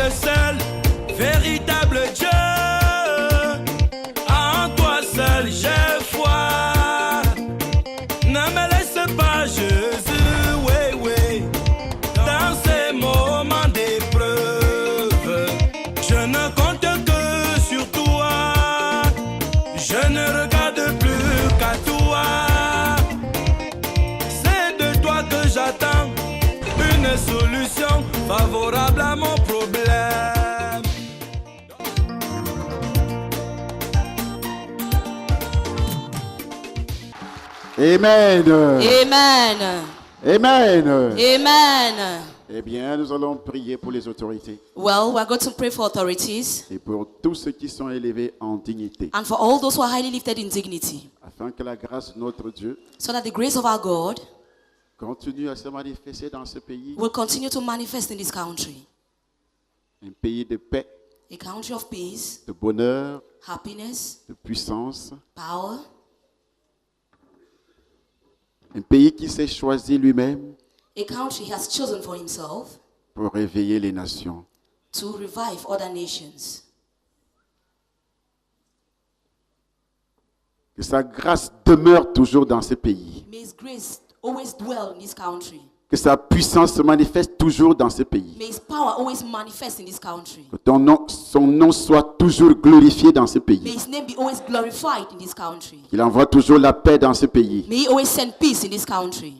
le seul véritable Dieu. En toi seul j'ai foi. Ne me laisse pas, Jésus, oui, oui, dans ces moments d'épreuve. Je ne compte que sur toi. Je ne regarde plus qu'à toi. C'est de toi que j'attends une solution favorable à mon problème. Amen. Amen. Amen. Amen. Eh bien, nous allons prier pour les autorités Well, we're going to pray for authorities et pour tous ceux qui sont élevés en dignité, and for all those who are highly lifted in dignity, afin que la grâce de notre Dieu so that the grace of our God continue à se manifester dans ce pays, will continue to manifest in this country. un pays de paix, A country of peace, de bonheur, happiness, de puissance, power. un pays qui s'est choisi lui-même A country he has chosen for himself pour réveiller les nations. to revive other nations. Que sa grâce demeure toujours dans ce pays. May his grace always dwell in this country. Que sa puissance se manifeste toujours dans ce pays. May his power always manifest in this country. Que son nom soit toujours glorifié dans ce May pays. his name be always glorified in this country. Qu'il envoie toujours la paix dans ce pays. May he always send peace in this country.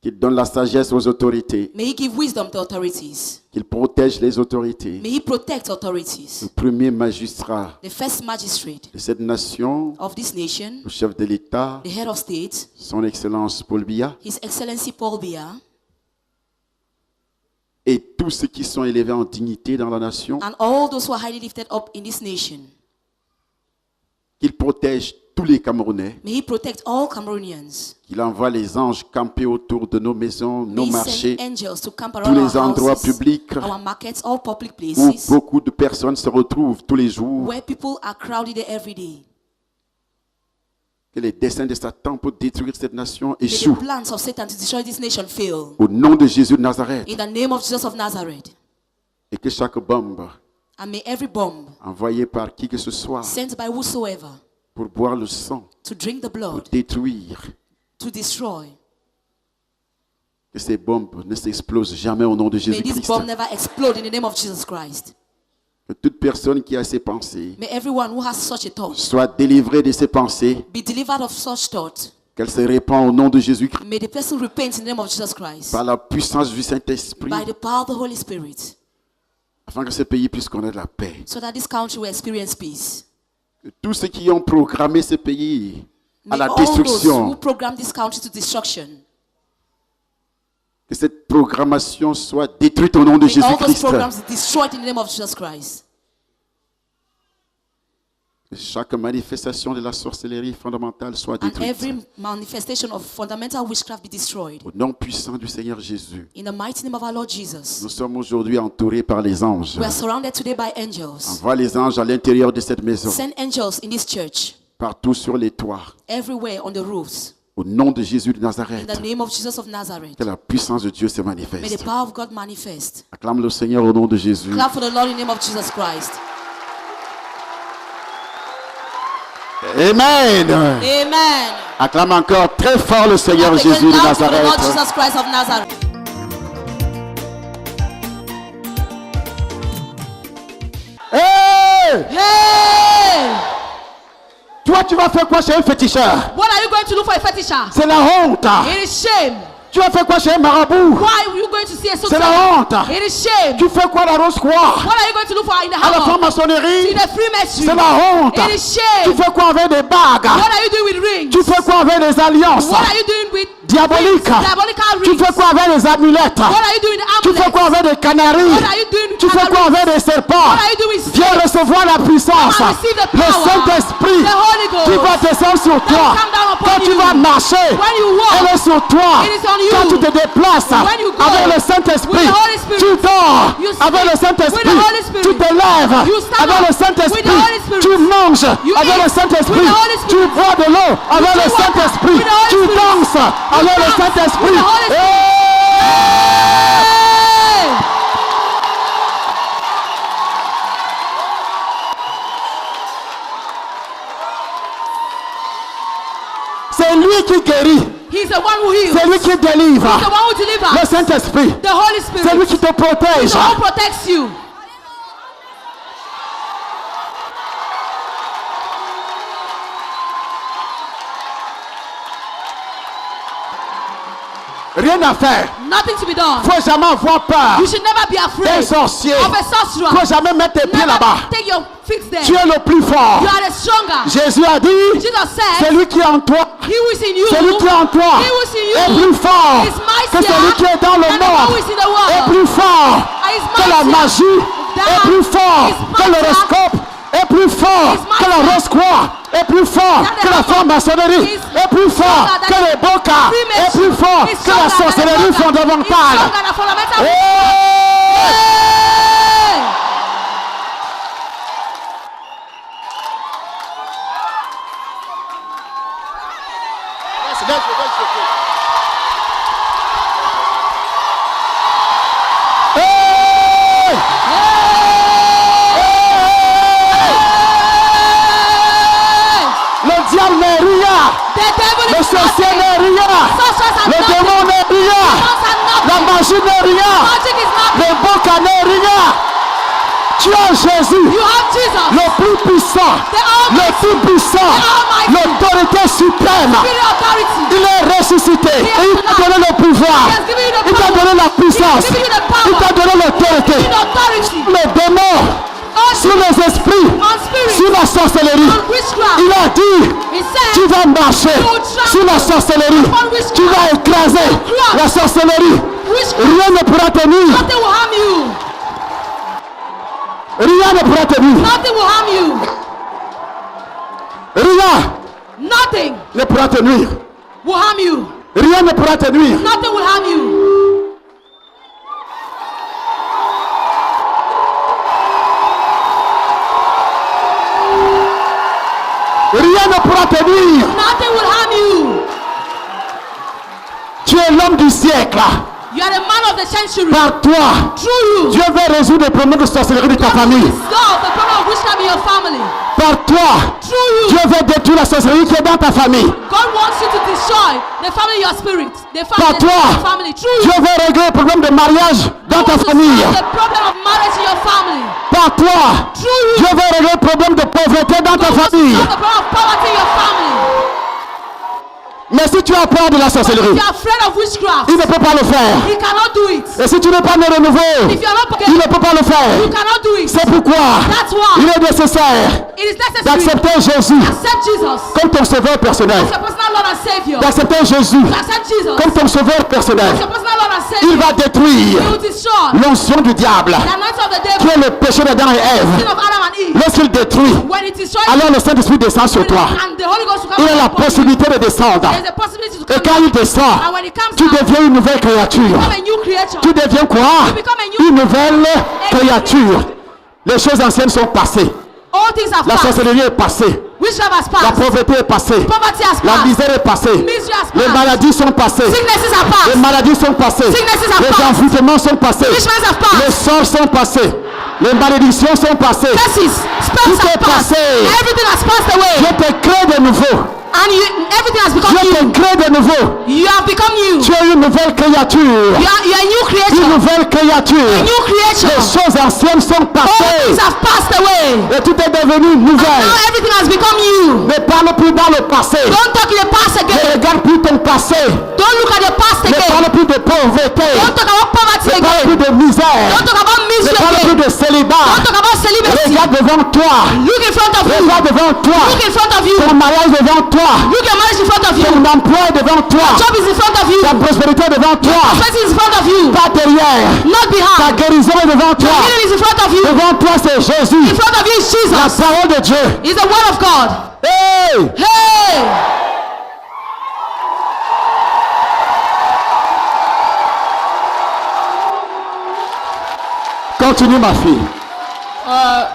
Qu'il donne la sagesse aux autorités. May he give wisdom to authorities. Qu'il protège les autorités. May he protect authorities. Le premier magistrat The first magistrate de cette nation, of this nation, le chef de l'État, the head of state, son Excellence Paul Biya, His Excellency Paul Biya, et tous ceux qui sont élevés en dignité dans la nation, and all those who are highly lifted up in this nation. qu'il protège tous les Camerounais, May he protect all Cameroonians. qu'il envoie les anges camper autour de nos maisons, nos May he marchés, send angels to camp tous around les our endroits houses, publics our markets, all public où places, beaucoup de personnes se retrouvent tous les jours, where people are crowded every day. que les desseins de Satan pour détruire cette nation May the échouent. plans of Satan to destroy this nation fail. Au nom de Jésus de Nazareth, In the name of Jesus of Nazareth. et que chaque bombe And may every bomb envoyée par qui que ce soit sent by whosoever pour boire le sang, to drink the pour blood, détruire, to destroy, que ces bombes ne s'explosent jamais au nom de may this Jésus-Christ. bomb never explode in the name of Jesus Christ. Que toute personne qui a ces pensées May everyone who has such a thought soit délivrée de ces pensées, be delivered of such thought. qu'elle se répand au nom de Jésus-Christ May the person repent in the name of Jesus Christ par la puissance du Saint-Esprit, by the power of the Holy Spirit, afin que ce pays puisse connaître la paix. so that this country will experience peace. Que tous ceux qui ont programmé ce pays à May la all those who destruction, program this country to destruction, que cette programmation soit détruite au nom de may all those Jésus-Christ. programs be destroyed in the name of Jesus Christ. Que chaque manifestation de la sorcellerie fondamentale soit And détruite. every manifestation of fundamental witchcraft be destroyed. Au nom puissant du Seigneur Jésus, In the mighty name of our Lord Jesus. nous sommes aujourd'hui entourés par les anges. We are surrounded today by angels. Envoie les anges à l'intérieur de cette maison, Send angels in this church, partout sur les toits. everywhere on the roofs. Au nom de Jésus de In Nazareth, the name of Jesus of Nazareth. que la puissance de Dieu se May the manifeste. power of God manifest. Acclame le Seigneur au nom de Jésus. Clap for the Lord in the name of Jesus Christ. Amen. Amen. Acclame encore très fort le Seigneur Clap again Jésus de loud for the Lord Nazareth. Jesus Christ of Nazareth. Hey! Hey! Toi, tu vas faire quoi chez un féticheur? What are you going to do for a fetisher? C'est la honte. It is shame. Tu vas faire quoi chez un marabout? Why are you going to see a C'est la sultan? honte. It is shame. Tu fais quoi à la Rose-Croix? What are you going to look for in the À la house? franc-maçonnerie? In the Freemasonry. C'est la honte. It is shame. Tu fais quoi avec des bagues? What are you doing with rings? Tu fais quoi avec des alliances What are you doing with diaboliques? rings? Diabolical Tu rings. fais quoi avec des amulettes? What are you doing with Tu fais amulets? quoi avec des canaries? What are you doing with Tu fais quoi canaries? avec des serpents? What are you doing with Viens snakes? recevoir la puissance. Come and receive the Le power. Saint-Esprit The Holy Ghost. qui va descendre sur toi. come down upon Quand tu you. vas marcher, When you walk, elle est sur toi. it is on you. Quand tu te déplaces When you go, avec le Saint-Esprit, with the Holy Spirit. tu dors You sleep avec le with Saint-Esprit. the Holy Spirit. Tu te lèves You stand avec up le Saint-Esprit. with the Holy Spirit. Tu manges You avec eat le Saint-Esprit. with the Holy Spirit. Tu bois de l'eau avec le drink water Saint-Esprit. with the Holy Tu Spirit. danses avec le dance Saint-Esprit. with the Holy Spirit. Hey! Hey! qui guérit. He's the one who heals. C'est lui qui délivre. He's the one who delivers. Le Saint-Esprit. The Holy C'est lui Spirit. qui te He's protège. the one who protects you. Rien à faire. Nothing to be done. Faut jamais avoir peur You should never be d'un afraid sorcier. of a sorcerer. Faut jamais mettre tes pieds Never là-bas. take your feet there. Tu es le plus fort. You are the stronger. Jésus a dit, Jesus said, celui qui est en toi, he who is in you, celui qui est en toi he who is in you est plus fort is que mightier celui qui est dans le than the one who monde. is in the Est world. plus fort Is que la mightier magie. than Est plus fort is que mightier l'horoscope. Est plus fort is que la mightier rose-croix. Est plus fort than the que la hammer. franc-maçonnerie. Is Est plus fort stronger que than les boca. Freemason. Est plus fort Is que la stronger than the sorcellerie Boga. Is fondamentale. stronger than fundamental. Hey! Hey! Hey! Le diable n'est rien. The devil Le is sorcier nothing. n'est rien. Sorcerers are Le nothing. démon n'est rien. Demons are La nothing. magie n'est rien. Magic is nothing. Le boca n'est rien. Tu as Jésus, You have Jesus, le plus puissant, le tout puissant, l'autorité suprême. spirit authority. Il est ressuscité et il t'a donné le pouvoir. He has given you the Il t'a power. donné la puissance. He has given you the Il power. t'a donné l'autorité. In authority. Les démons, On sur les esprits, on spirit. sur la sorcellerie. On witchcraft. Il a dit, He said, tu vas marcher sur la sorcellerie. Tu vas écraser la sorcellerie. witchcraft. Rien ne pourra tenir. Nothing will harm you. Rien ne pourra tenir. Nothing will harm you. Rien Nothing ne pourra tenir. will harm you. Rien ne pourra tenir. Nothing will harm you. Rien ne pourra tenir. Nothing will harm you. Tu es l'homme du siècle. You are the man of the century. Par toi, Through you. Dieu veut résoudre les problèmes de sorcellerie de ta famille. Solve the problem of witchcraft in your family. Par toi, Through you. Dieu veut détruire la sorcellerie qui est dans ta famille. God wants you to destroy the family, your spirit. The Par family, toi, the family. Through you. Dieu veut régler le problème de mariage dans ta To famille. solve the problem of marriage in your family. Par toi, Through you. Dieu veut régler le problème de pauvreté dans ta God wants to famille. solve the problem of poverty in your family. Mais si tu as peur de la But if sorcellerie, you are afraid of witchcraft, il ne peut pas le faire. he cannot do it. Et si tu n'es pas né de nouveau, If you are not il ne forgiven, peut pas le you faire. cannot do it. C'est pourquoi That's why il est nécessaire it is necessary d'accepter Jésus to accept Jesus comme ton sauveur personnel. as your personal Lord and Savior. D'accepter Jésus To accept Jesus comme ton sauveur personnel. as your personal Lord and Il Savior. va détruire He will destroy l'onction du diable, the anointing of the qui devil, est le péché d'Adam et sin Ève. of Adam and Eve. Lorsqu'il détruit, When it destroys alors le Saint-Esprit descend sur toi. and the Holy Ghost will come Il a la upon you, possibilité de descendre. there's a possibility to Et come quand il down. descend, And when it comes tu down, deviens une nouvelle créature. become a new creature. Tu deviens quoi? You become a new Une nouvelle créature. Les choses anciennes sont passées. All things have La passed. sorcellerie est passée. Witchcraft has La passed. pauvreté est passée. Poverty has La passed. misère est passée. Misery has Les passed. maladies sont passées. Sicknesses have Les passed. maladies sont passées. Sicknesses have Les passed. envoûtements sont passés. Witchcraft have Les passed. sorts sont passés. Les malédictions sont passées. Curses, spells Tout est have passed. passé. Everything has passed away. Dieu te crée de nouveau. And everything has become Dieu new. te crée de nouveau. You have become new. Tu es une nouvelle créature. You are a new Une creature. nouvelle créature. New creature. Les choses anciennes sont All passées. things have passed away. Et tout est devenu nouvelle. Now everything has become new. Ne parle plus dans le passé. Don't talk in the past Ne again. regarde plus ton passé. Don't look at the past Ne again. parle plus de pauvreté. Don't talk about poverty Ne parle plus again. de misère. Don't talk about Ne misery parle plus again. de célibat. Don't talk about celibacy. Regarde devant toi. Look in front of you. Regarde devant toi. Look in front of you. Ton mariage devant toi. Look your marriage in front of you. Ton emploi est devant toi. Job is in front of you. Ta prospérité est devant toi. Prosperity is in front of you. Pas derrière. Not Ta behind. guérison est devant toi. Healing is in front of you. Devant toi, c'est Jésus. In front of you is La Jesus. parole de Dieu. Is the word of God. Hey! Hey! Continue, ma fille.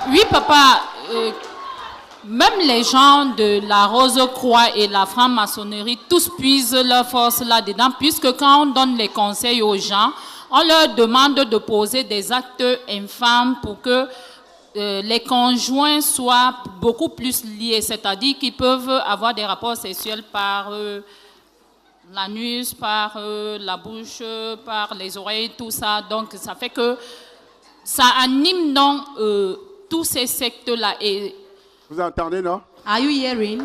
Oui, papa. Même les gens de la Rose-Croix et la franc-maçonnerie, tous puisent leur force là-dedans, puisque quand on donne les conseils aux gens, on leur demande de poser des actes infâmes pour que les conjoints soient beaucoup plus liés, c'est-à-dire qu'ils peuvent avoir des rapports sexuels par l'anus, par la bouche, par les oreilles, tout ça. Donc, ça fait que ça anime donc tous ces sectes-là. Et Vous entendez, non? Are you hearing?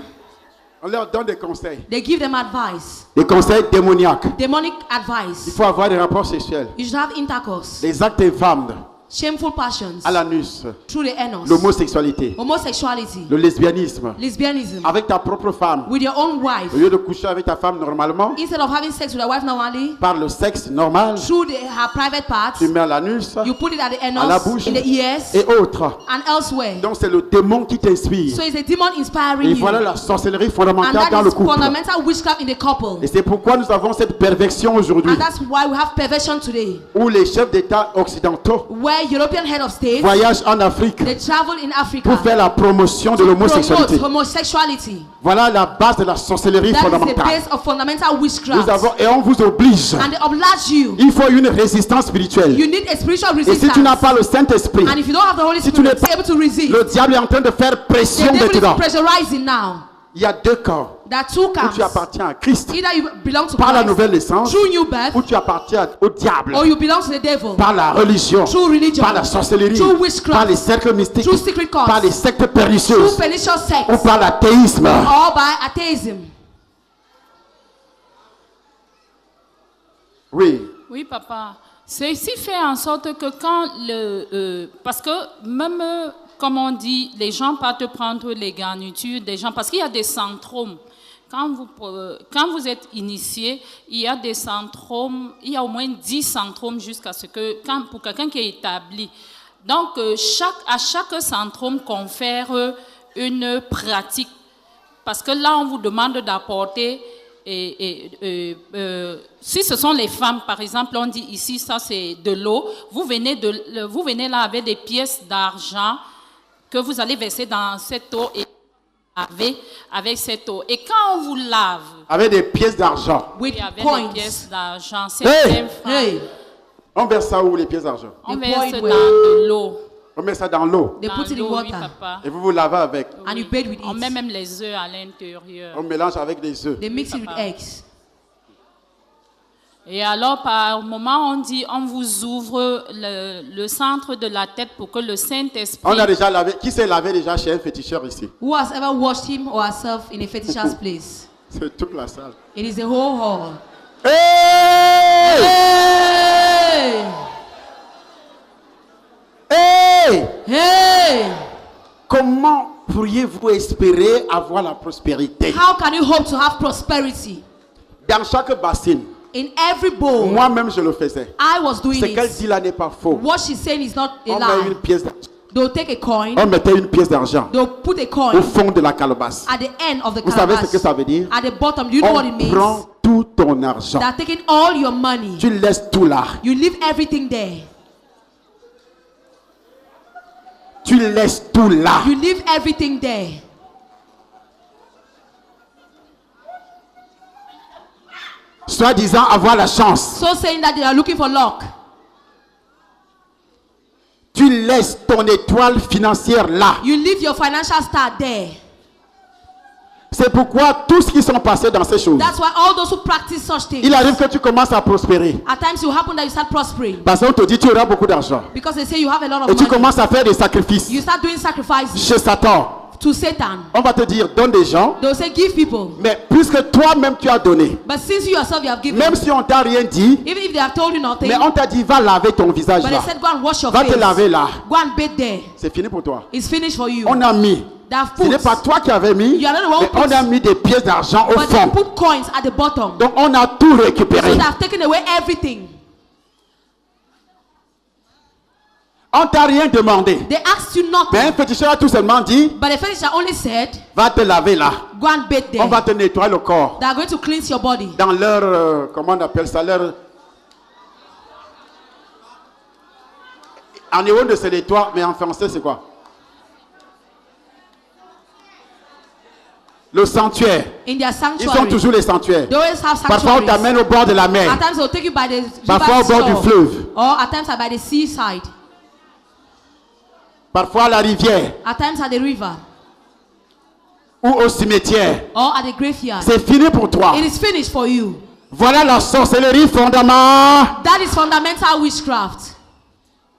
On leur donne des conseils. They give them advice. Des conseils démoniaques. Demonic Il advice. faut avoir des rapports sexuels. You should have intercourse. Des actes infâmes Shameful passions. à l'anus. Through the anus. L'homosexualité. Homosexuality. Le lesbianisme. Lesbianism. Avec ta propre femme. With your own wife. Au lieu de coucher avec ta femme normalement, Instead of having sex with your wife normally, par le sexe normal, through her private parts, tu mets l'anus you put it at the à la anus, bouche in the ears, et autres. and elsewhere. Donc c'est le démon qui t'inspire. So it's a demon inspiring Et you. voilà la sorcellerie And fondamentale dans that le is couple. fundamental witchcraft in the couple. Et c'est pourquoi nous avons cette perversion aujourd'hui, And that's why we have perversion today. où les chefs d'État occidentaux Where European head of state, voyagent en Afrique they travel in Africa pour faire la promotion de to l'homosexualité. promote homosexuality. Voilà la base de la sorcellerie That is the fondamentale. base of fundamental Nous witchcraft. avons, et on vous oblige. And they oblige you. Il faut une résistance spirituelle. You need a spiritual Et si resistance. tu n'as pas le Saint-Esprit, And if you don't have the Holy si tu n'es Spirit, be pas, able to resist. le diable est en train de faire pression The devil dedans. is pressurizing now. Il y a deux camps. There are two Où camps. tu appartiens à Christ Either you belong to par la Christ nouvelle naissance, through new birth, ou tu appartiens au diable or you belong to the devil par la religion, through religion, par la sorcellerie, through witchcraft, par les cercles mystiques, through secret cults, par les sectes through pernicieuses pernicious ou sects, par l'athéisme. or by atheism. Oui. oui, papa. Ceci fait en sorte que quand parce que même, comme on dit, les gens partent prendre les garnitures des gens, parce qu'il y a des syndromes. Quand vous êtes initié, il y a des syndromes, il y a au moins 10 syndromes jusqu'à ce que, pour quelqu'un qui est établi. Donc, à chaque syndrome confère une pratique. Parce que là, on vous demande d'apporter, si ce sont les femmes, par exemple, on dit ici, ça c'est de l'eau, vous venez là avec des pièces d'argent que vous allez verser dans cette eau et avec cette eau. Et quand on vous lave, Avec des pièces d'argent. With avec coins. des pièces d'argent, Hey! Hey, On verse ça où les pièces d'argent? on They verse pour it dans where? de l'eau. On met ça dans l'eau they Dans put it in l'eau, oui, water papa. et vous vous lavez avec. and you bathe with On met it. même les œufs à l'intérieur. On mélange avec des œufs. They mix it with Papa. eggs. Et alors, par moment, on dit, on vous ouvre le centre de la tête pour que le Saint-Esprit... On a déjà lavé. Qui s'est lavé déjà chez un féticheur ici? Who has ever washed him or herself in a fetish's place? C'est toute la salle. It is the whole hall. Hey! Hey! Hey! Hey! Comment pourriez-vous espérer avoir la prospérité? How can you hope to have prosperity? Dans chaque bassine, In every bowl, moi-même je le faisais. I was doing Ce qu'elle it. dit là n'est pas faux. What she's saying is not a On met une lie. pièce d'argent. They'll take a coin, On mettait une pièce d'argent they'll put a au coin fond de la calebasse. at the end of the Vous savez ce calabash. que ça veut dire? At the bottom, do you know what it On means? prend tout ton argent. They're taking all your money. Tu laisses tout là. You leave everything there. Tu laisses tout là. You leave everything there. Soi-disant avoir la chance. So saying that they are looking for luck. Tu laisses ton étoile financière là. You leave your financial star there. C'est pourquoi tous ceux qui sont passés dans ces choses, That's why all those who practice such things, il arrive que tu commences à prospérer. at times it happen that you start prospering. Parce qu'on te dit tu auras beaucoup d'argent. Because they say you have a lot of Et tu money. commences à faire des sacrifices You start doing sacrifices chez Satan. to Satan. On va te dire donne des gens. They'll say give people. Mais puisque toi-même tu as donné, But since you yourself you have given, même si on t'a rien dit, even if they have told you nothing, mais on t'a dit va laver ton visage but là. they said go and wash your Va te face. laver là. Go and bathe there. C'est fini pour toi. It's finished for you. On a mis. They have Ce n'est put, pas toi qui avais mis, You are not the one mais who puts. on a mis des pièces d'argent au but they fond. put coins at the bottom. Donc on a tout So récupéré. they have taken away everything. On t'a rien demandé. They asked you Mais nothing. un féticheur a tout seulement dit, But the furniture only said, va te laver là. go and bathe there. On va te nettoyer le corps. They are going to cleanse your body. Dans leur, comment on appelle ça, leur... En niveau de se nettoyer, mais en français c'est quoi? Le sanctuaire. In their Ils sanctuary. ont toujours les sanctuaires. They always have Parfois on sanctuaries. t'amène au bord de la mer. At times they'll take you by the Parfois au bord du shore. fleuve. Or at times by the seaside. Parfois à la rivière. At times at the river. Ou au cimetière. Or at the graveyard. C'est fini pour toi. It is finished for you. Voilà la sorcellerie fondamentale. That is fundamental witchcraft.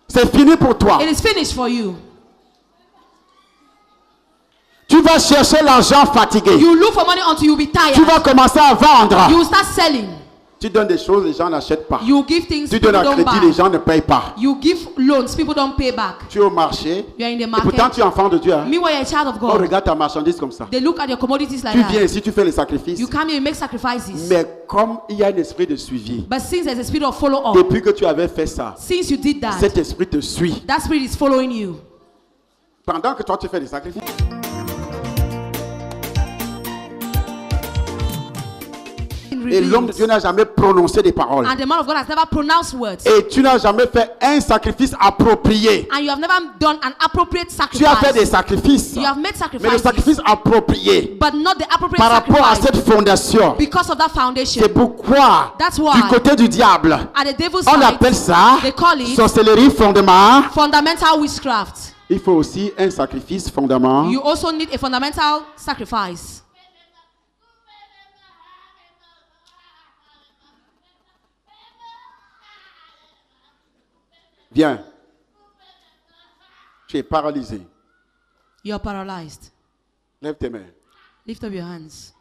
C'est fini pour toi. It is finished for you. Tu vas chercher l'argent fatigué. You look for money until you be tired. Tu vas commencer à vendre. You will start selling. Tu donnes des choses, les gens n'achètent pas. You give things, Tu people donnes un don't crédit, buy. les gens ne payent pas. You give loans, people don't pay back. Tu es au marché. You are in the Et market. pourtant, tu es enfant de Dieu. Hein? Meanwhile, you're a child of On God. regarde ta marchandise comme ça. They look at your commodities like Tu viens that. ici, tu fais les sacrifices. You come here, you make sacrifices. Mais comme il y a un esprit de suivi, But since there's a spirit of follow-up, depuis que tu avais fait ça, since you did that, cet esprit te suit. that spirit is following you. Pendant que toi, tu fais des sacrifices. Et l'homme de Dieu n'a jamais prononcé des paroles. And the man of God has never pronounced words. Et tu n'as jamais fait un sacrifice approprié. And you have never done an appropriate Tu as fait des sacrifice. sacrifices. You have made Mais le sacrifices, sacrifice approprié but not the appropriate par rapport à sacrifice cette fondation. because of that foundation. C'est pourquoi, That's why, du côté du diable, at the devil's on side, appelle ça they call it sorcellerie fondament. fundamental witchcraft. Il faut aussi un sacrifice fondament. You also need a fundamental sacrifice. Viens. Tu es paralysé. You are paralyzed. Lève tes mains. Lift up your hands.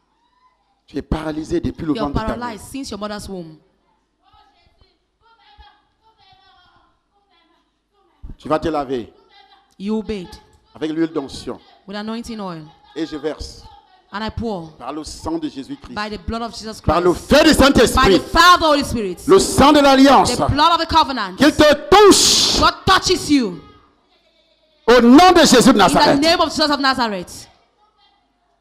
Tu es paralysé depuis le You are ventre de ta mère. paralyzed since your mother's womb. Tu vas te laver You obeyed avec l'huile d'onction. with anointing oil. Et je verse And I pour par le sang de Jésus-Christ, by the blood of Jesus par le Christ, feu du by Saint-Esprit, the fire of the Holy Spirit, le sang de l'alliance, the blood of the covenant. qu'il te touche God touches you au nom de Jésus de in the Nazareth. name of Jesus of Nazareth.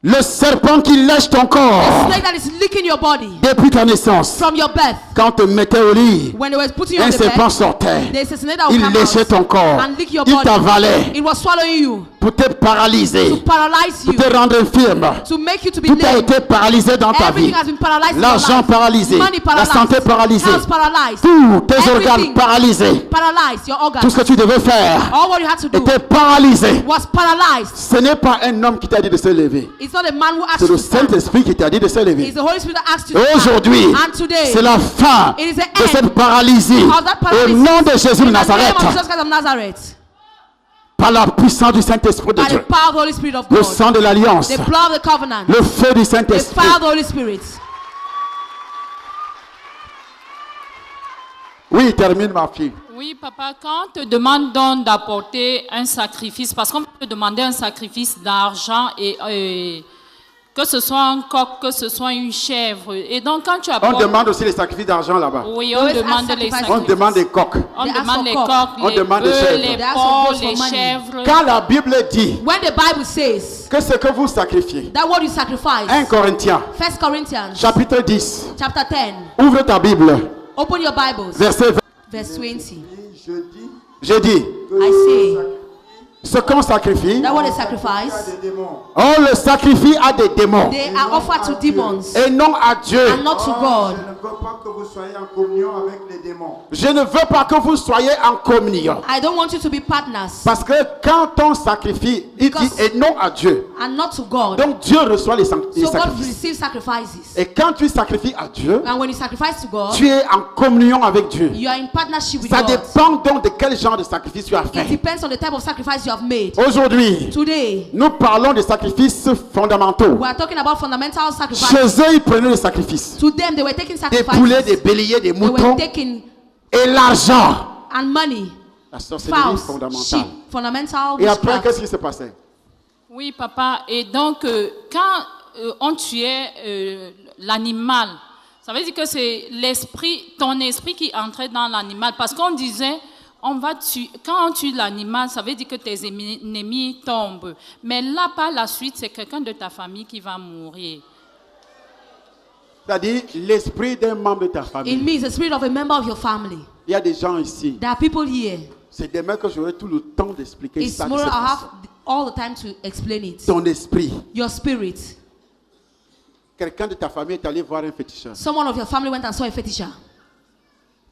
Le serpent qui lèche ton corps Snake that is licking your body depuis ta naissance, from your birth. quand on te mettait au lit, When they were putting you on un the serpent bed, sortait. there's a snake that will Il come léchait ton out corps. and lick your Il body. t'avalait It was swallowing you pour te paralyser, to paralyze pour you, te rendre infirme. to make you to be Tout a lame. été paralysé dans ta vie. Everything has been paralyzed in your L'argent life. paralysé, Money la paralyzed, santé paralysée, health paralyzed, tous tes Everything. organes paralysés. paralyzed, your organs. Tout ce que tu devais faire All what you had to do était paralysé. was paralyzed. Ce n'est pas un homme qui t'a dit de se lever. It's not a man who asked C'est you le to stand. Saint-Esprit qui t'a dit de se lever. It's the Holy Spirit that asked you Et to stand. aujourd'hui, And today, c'est la fin it is the de end cette paralysie. of that Au paralysis. nom de Jésus de In the name Nazareth, of Jesus Christ of Nazareth, par la puissance du Saint-Esprit de by the Dieu, power of the Holy Spirit of le God, sang de l'alliance, the blood of the covenant, le feu du the Saint-Esprit. fire of the Holy Spirit. Oui, termine ma fille. Oui, papa, quand on te demande donc d'apporter un sacrifice, parce qu'on peut demander un sacrifice d'argent et que ce soit un coq, que ce soit une chèvre. Et donc, quand tu On apportes... demande aussi les sacrifices d'argent là-bas. Oui, They on always demande ask les sacrifice. On sacrifices. demande des coqs. On They ask demande for les coq. coqs, On les demande des bœufs, chèvres. les They ask for porcs, goats for les money. chèvres. Quand la Bible dit When the Bible says que ce que vous sacrifiez, that what you sacrifice, 1 Corinthiens, 1 Corinthians chapitre 10, chapter 10, ouvre ta Bible, open your Bibles, verset 20. verse 20. J'ai dit, I say ce qu'on sacrifie, that what they sacrifice, on le sacrifie à des démons they are offered to demons et non à Dieu. and not to God. Je ne veux pas que vous soyez en communion avec les démons. Je ne veux pas que vous soyez en communion. I don't want you to be partners Parce que quand on sacrifie, il dit Because- et non à Dieu. and not to God. Donc Dieu reçoit les So God sacrifices. receives sacrifices. Et quand tu sacrifies à Dieu, And when you sacrifice to God, tu es en communion avec Dieu. you are in partnership with Ça God. dépend donc de quel genre de sacrifice tu as It fait. depends on the type of sacrifice you have made. Aujourd'hui, Today, nous parlons des sacrifices fondamentaux. we are talking about fundamental sacrifice. Chez eux, ils prenaient les sacrifices. To them, they were taking Des poulets, des sacrifices. béliers, des They were moutons taking et l'argent. and money, La sorcellerie fowls, fondamentale. sheep, fundamental Et après, witchcraft. qu'est-ce qui se passait? Oui, papa. Et donc, quand on tuait l'animal, ça veut dire que c'est l'esprit, ton esprit qui entrait dans l'animal. Parce qu'on disait, on va tuer, quand on tue l'animal, ça veut dire que tes ennemis tombent. Mais là, par la suite, c'est quelqu'un de ta famille qui va mourir. C'est-à-dire l'esprit d'un membre de ta It famille. means the spirit of a member of your family. Il y a des gens ici. There are people here. C'est demain que j'aurai tout le temps d'expliquer It's ça. tomorrow qui se I passe. have all the time to explain it. Ton esprit. Your spirit. Quelqu'un de ta famille est allé voir un féticheur. Someone of your family went and saw a fetisher.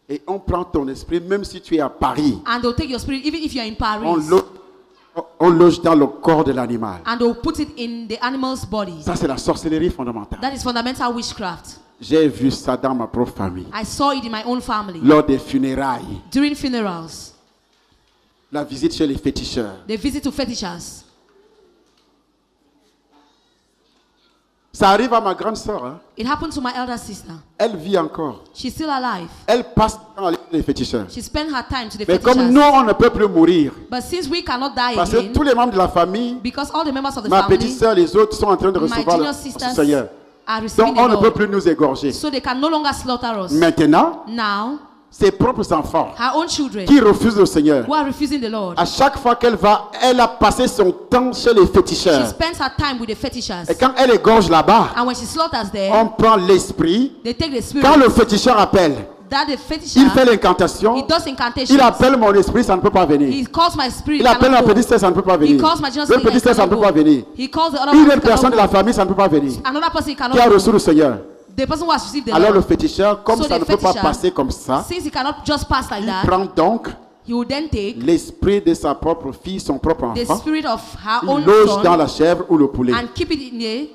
Et on prend ton esprit, même si tu es à Paris. And they'll take your spirit even if you're in Paris. On loge dans le corps de l'animal. And they'll put it in the animal's body. Ça, c'est la sorcellerie fondamentale. That is fundamental witchcraft. J'ai vu ça dans ma propre famille. I saw it in my own family. Lors des funérailles, During funerals, la visite chez les féticheurs. they visit to fetishers. Ça arrive à ma grande sœur. Hein. It happened to my elder sister. Elle vit encore. She's still alive. Elle passe dans les féticheurs. She spent her time to the Mais comme fetishers. nous, on ne peut plus mourir. But since we cannot die Parce que again, tous les membres de la famille, because all the members of the ma petite family, sœur, les autres sont en train de my recevoir junior le sisters Seigneur. are receiving Donc on the ne peut Lord. plus nous égorger. So they can no longer slaughter us. Maintenant, Now, ses propres enfants her own children qui refusent le Seigneur, who are refusing the Lord, à chaque fois qu'elle va, elle a passé son temps chez les she féticheurs. spends her time with the fetishers. Et quand elle égorge là-bas, And when she slaughters there, on prend l'esprit. they take the spirit. Quand le féticheur appelle, That the fetisher, il fait l'incantation. he does incantations. Il appelle mon esprit, ça ne peut pas venir. He calls my spirit. Il appelle la cannot go. petite sœur, ça ne peut pas He venir. calls my junior Le sister, petit sœur, ça ne cannot peut pas go. venir. He calls the other Une one, autre personne de cannot la go. famille, ça ne peut pas venir. Another person cannot Qui a go. reçu le Seigneur. The person who has received the Alors le Lord. féticheur, comme So ça the ne peut pas fetisher, passer comme ça, since he cannot just pass like il that, prend donc he will then take l'esprit de sa propre fille, son propre the enfant, spirit of her il own loge son dans la chèvre ou le poulet. and keep it in the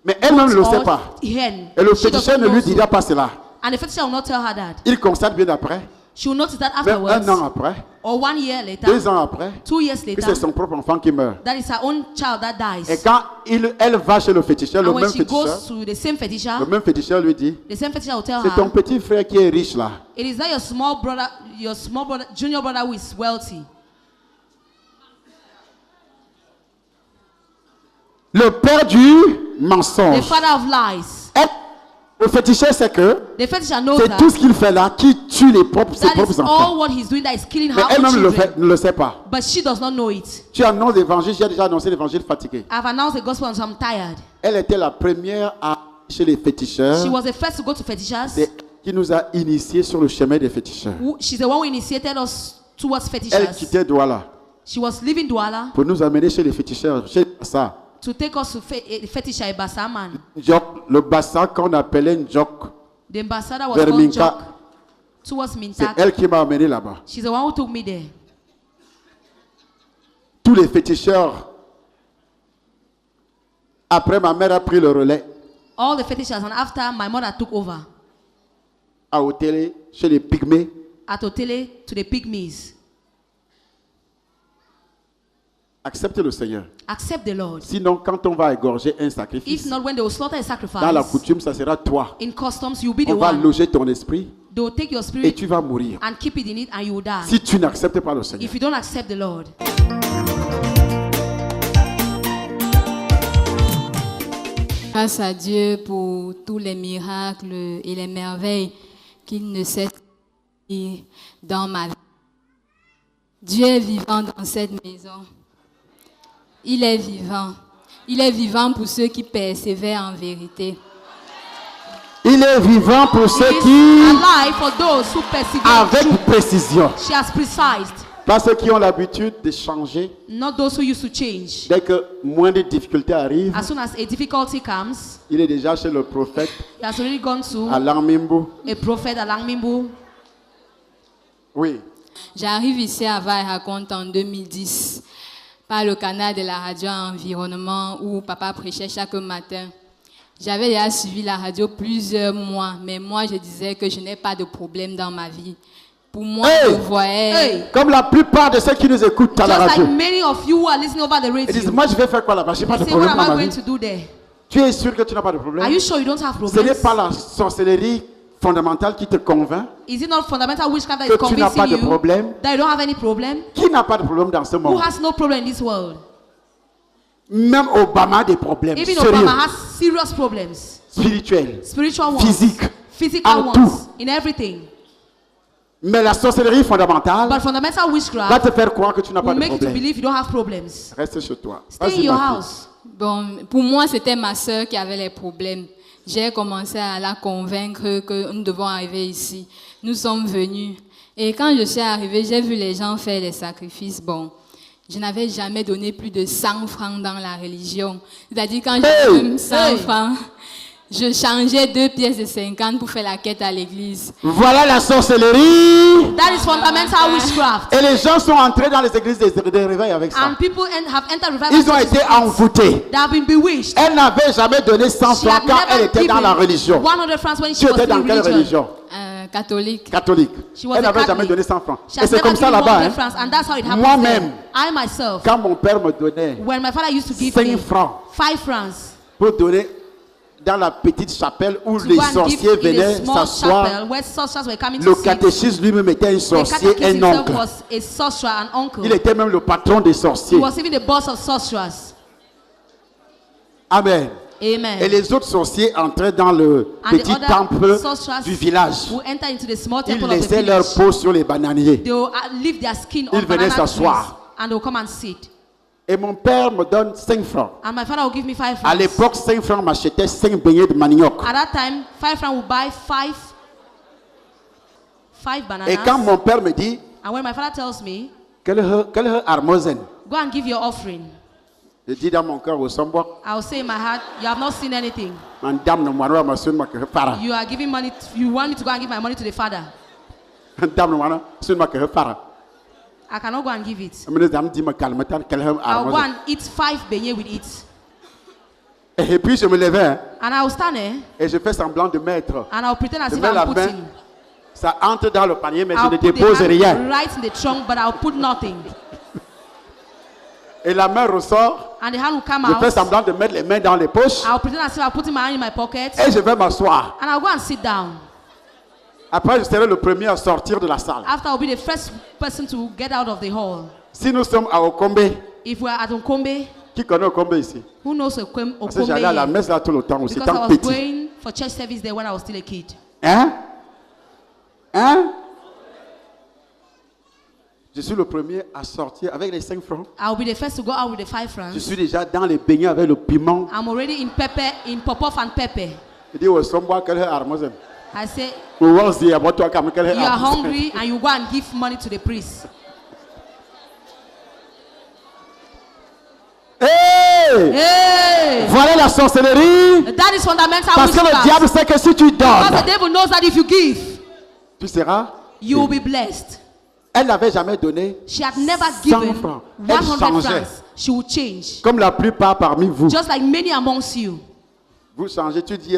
Mais elle-même ne le sait or pas. hen. Et le She doesn't féticheur ne know lui so. dira pas cela. And the fetisher will not tell her that. Il constate bien après, She will notice that même afterwards, un an après, or 1 year later, 2 ans après, 2 years que later, c'est son propre enfant qui meurt. that is her own child that Et dies. quand elle va chez le féticheur, le And when même she féticheur, goes to the same fetisher, lui dit, the same fetisher will tell c'est ton her, petit frère qui est riche là. it is that your small brother, junior brother who is wealthy. Le père du The mensonge. father of lies. Le féticheur, c'est que The fetisher knows c'est that. tout ce qu'il fait là qui tue ses That is propres all enfants. what he's doing that is killing Mais her own elle-même children. ne le sait pas. But she does not know it. Tu annonces l'évangile, j'ai déjà annoncé l'évangile fatigué. I've announced the gospel and so I'm tired. Elle était la première à chez les féticheurs. She was the first to go to fetishers. C'est elle qui nous a initiés sur le chemin des féticheurs. She's the one who initiated us towards Elle fetishers. quittait Douala She was leaving Douala pour nous amener chez les féticheurs, chez ça. to take us to fetisher Basaman. Le bassin qu'on appelait Njok. The ambassador was Vers called Minka. Jok towards C'est Mintak. elle qui m'a amené là-bas. She's the one who took me there. Tous les féticheurs. Après, ma mère a pris le relais All the fetishers, and after my mother took over à Otélé, chez les pygmées. at Otele to the pygmies. Acceptez le Seigneur. Accept the Lord. Sinon, quand on va égorger un If sacrifice, not, when they will slaughter a dans la sacrifice, coutume, ça sera toi. in customs, you'll be the On va one. loger ton esprit They will take your et spirit tu vas mourir. and keep it in it, and you will die. Si tu n'acceptes pas le Seigneur. If you don't accept the Lord. Grâce à Dieu pour tous les miracles et les merveilles qu'il ne sait dire dans ma vie. Dieu est vivant dans cette maison. Il est vivant. Il est vivant pour ceux qui persévèrent en vérité. Il est vivant pour He ceux is qui, alive for those who persevere. avec précision, She has precised, pas ceux qui ont l'habitude de changer. not those who used to change. Dès que moins de difficultés arrivent, As soon as a difficulty comes, il est déjà chez le prophète he has already gone to à Langmimbo. a prophet at Langmimbo. Oui. J'arrive ici à Vaille Raconte en 2010 par le canal de la radio Environnement où papa prêchait chaque matin. J'avais déjà suivi la radio plusieurs mois, mais moi je disais que je n'ai pas de problème dans ma vie. Pour moi, Hey! je voyais... Hey, Comme la plupart de ceux qui nous écoutent à la just radio. like many of you who are listening over the Ils disent, radio, moi je vais faire quoi là-bas? Je n'ai pas de say, what problème am dans I ma going vie. to do there? Tu es sûr que tu n'as pas de Are problème? you sure you don't have Ce n'est problems? pas la sorcellerie fondamentale qui te convainc. Is it not fundamental witchcraft that Que is tu n'as pas convincing de you problème. that you don't have any problem? Qui n'a pas de problème dans ce Who monde? has no problem in this world? Même Obama a des problèmes Even sérieux, Obama has serious problems. spirituels, Spiritual ones, physiques, physical en ones, tout. in everything. Mais la sorcellerie fondamentale But fundamental va witchcraft te faire croire que tu n'as pas will de make you to problème. believe you don't have problems. Reste chez toi. Stay in Vas-y, your ma fille. house. Bon, pour moi, c'était ma sœur qui avait les problèmes. J'ai commencé à la convaincre que nous devons arriver ici. Nous sommes venus. Et quand je suis arrivée, j'ai vu les gens faire les sacrifices. Bon, je n'avais jamais donné plus de 100 francs dans la religion. C'est-à-dire quand j'ai Hey! même 100 francs, Je changeais 2 pièces de 50 pour faire la quête à l'église. Voilà la sorcellerie. That is fundamental witchcraft. Et les gens sont entrés dans les églises de réveil avec ça. And people have entered revival. Ils ont été envoûtés. They have been bewitched. Elle n'avait jamais donné 100 She francs had quand never elle était dans la given religion. 100 francs when she Tu was étais dans in quelle religion. religion? Catholique. Catholique. She was Elle a n'avait jamais Catholic. donné 100 francs. She Et has c'est never comme ça given là-bas. 100 Hein. francs, and that's how it happens Moi-même, there. I myself, quand mon père me donnait when my father used to give 5 me francs 5 francs pour donner dans la petite chapelle où to les go and give sorciers in a venaient small s'asseoir, chapel where sorcerers were coming le to sit. catéchisme lui-même était un The sorcier, catechist un himself oncle. was a sorcerer, an uncle. Il était même le patron des He sorciers. was even the boss of sorcerers. Amen. Amen. Et les autres sorciers entraient dans le And the petit other temple sorcerers du village. who enter into the small Ils temple of the laissaient leur village. peau sur les bananiers. They will leave their skin Ils on venaient banana trees, s'asseoir. and they will come and sit. Et mon père me donne 5 francs. And my father will give me 5 À francs. l'époque, 5 francs m'achetaient 5 beignets de manioc. At that time, 5 francs will buy 5 bananas. Et quand mon père me dit, And when my father tells me, quelle est armosen? go and give your offering, Je dis dans mon cœur au sombois, I will say in my heart, you have not seen anything. Madame ne m'a pas sonné ma que para. You are giving money, you want me to go and give my money to the father. Madame ne m'a sonné ma que para. I cannot go and give it. Mais dame dit me calme, quelle est I'll go armosen? and eat 5 beignets with it. Et puis je me levais hein, And I will stand there et je fais semblant de mettre. and I'll pretend as Je if mets la I'm main, putting. ça entre dans le panier, mais je I'll ne put the dépose hand rien. right in the trunk, but I'll put nothing. Et la main ressort, And the hand will come je fais out. semblant de mettre les mains dans les poches I'll pretend as if I'm putting my hand in my pocket. et je vais m'asseoir. And I'll go and sit down. Après, je serai le premier à sortir de la salle. After, I'll be the first person to get out of the hall. Si nous sommes à Okombe, If we're at Okombe, qui connaît Okombe ici? who knows Okombe? Parce que j'allais à la messe là tout le temps aussi, Because I tant was petit. going for church service there when I was still a kid. Hein? Hein? Je suis le premier à sortir avec les 5 francs. I'll be the first to go out with the 5 Je francs. suis déjà dans les beignets avec le piment. I'm already in pepper, in pop-off and pepper. Je dis au sombois quelle est armosen. I say, Ou on se dit à toi comme quelle est you are armosen. hungry and you go and give money to the priest. Hey! Hey! Voilà la sorcellerie. That is fundamental Parce que le witchcraft. diable sait que si tu Because the donnes, devil knows that if you give, tu seras. you will be blessed. Elle n'avait jamais donné. She had never 100 given francs. Elle 100 changeait. francs. She would change. Comme la plupart parmi vous. Just like many amongst you. Vous changez, tu dis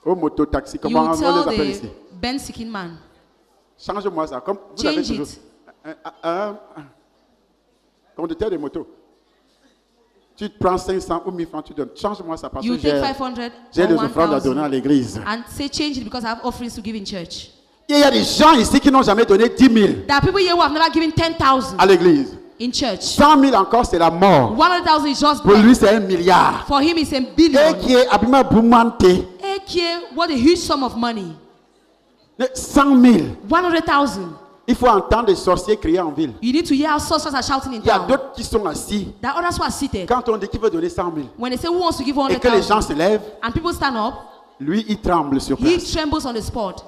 au mototaxi, You comment on will les tell appelle the ici? Ben Sikin man, Change-moi ça. Comme vous avez change toujours it. un conducteur de moto. Tu prends 500 ou 1000 francs, tu donnes. Change-moi ça parce You que take j'ai 500 des or offrandes à donner à 1000 l'église. and say change it because I have offerings to give in church. Et il y a des gens ici qui n'ont jamais donné 10 000 There are people here who have never given 10,000 à l'église. in church. 100 000 encore, c'est la mort. 100,000 is just Pour death. lui, c'est 1 milliard. For him, it's a Et billion. qui est Abima Boumante, What a huge sum of money. 100 000. 100,000. Il faut entendre des sorciers crier en ville. You need to hear how sorcerers are shouting in Il y a town. d'autres qui sont assis. There are others who are seated. Quand on dit qu'il veut donner 100 000 When they say who wants to give et que les gens 100,000 se lèvent, and people stand up, lui, il tremble sur he place. trembles on the spot.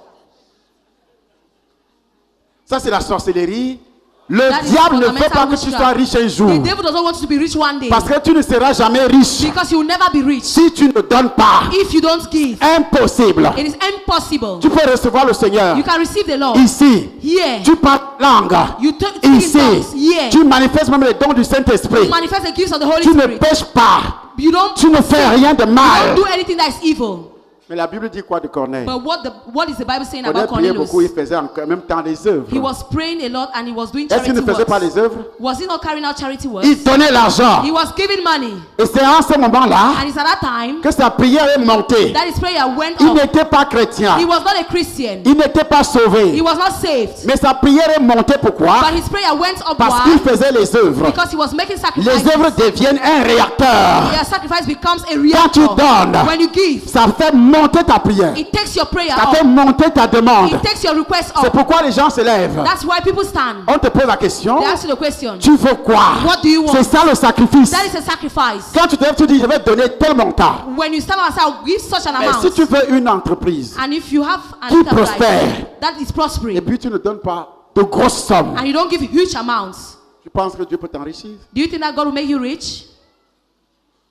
Ça, c'est la sorcellerie. Le That is diable ne veut fundamental pas que tu witchcraft. sois riche un jour. The devil doesn't want you to be rich one day Parce que tu ne seras jamais riche because you will never be rich si tu ne donnes pas. if you don't give. Impossible. It is impossible. Tu peux recevoir le Seigneur You can receive the Lord ici. here. Tu parles langue You speak in ici. tongues here. Tu manifestes même les dons du Saint-Esprit. You manifest the gifts of the Holy Tu ne Spirit. pêches pas. You don't Tu ne fais rien de don't mal. do anything that is evil. Mais la Bible dit quoi de Corneille? But what is the Bible saying Corneille about priait Cornelius? beaucoup, il faisait en même temps des œuvres. He was praying a lot and he was doing Est-ce qu'il charity ne faisait pas works. les œuvres? Was he not carrying out charity works? Il donnait l'argent. He was giving money. Et c'est en ce moment-là And it's at that time que sa prière est montée. that his prayer went Il up. n'était pas chrétien. He was not a Christian. Il n'était pas He sauvé. was not saved. Mais sa prière est montée. Pourquoi? But his prayer went up. Parce qu'il Why? faisait les œuvres. Because he was making Les sacrifices. œuvres deviennent un réacteur. Their sacrifice becomes a Quand tu reactor. donnes, When you give, ça fait monter ta prière. it takes your prayer Ça fait up. monter ta demande. It takes your request C'est up. pourquoi les gens se lèvent. That's why people stand. On te pose la question. They ask you the question. Tu veux quoi? What do you want? C'est ça le sacrifice. That is a sacrifice. Quand tu te lèves, tu dis je vais te donner tel montant. When you stand outside, I'll give such an Mais amount. si tu veux une entreprise And if you have an qui enterprise prospère, that is et prospering, puis tu ne donnes pas de grosses sommes, and you don't give huge amounts, tu penses que Dieu peut t'enrichir? do you think that God will make you rich?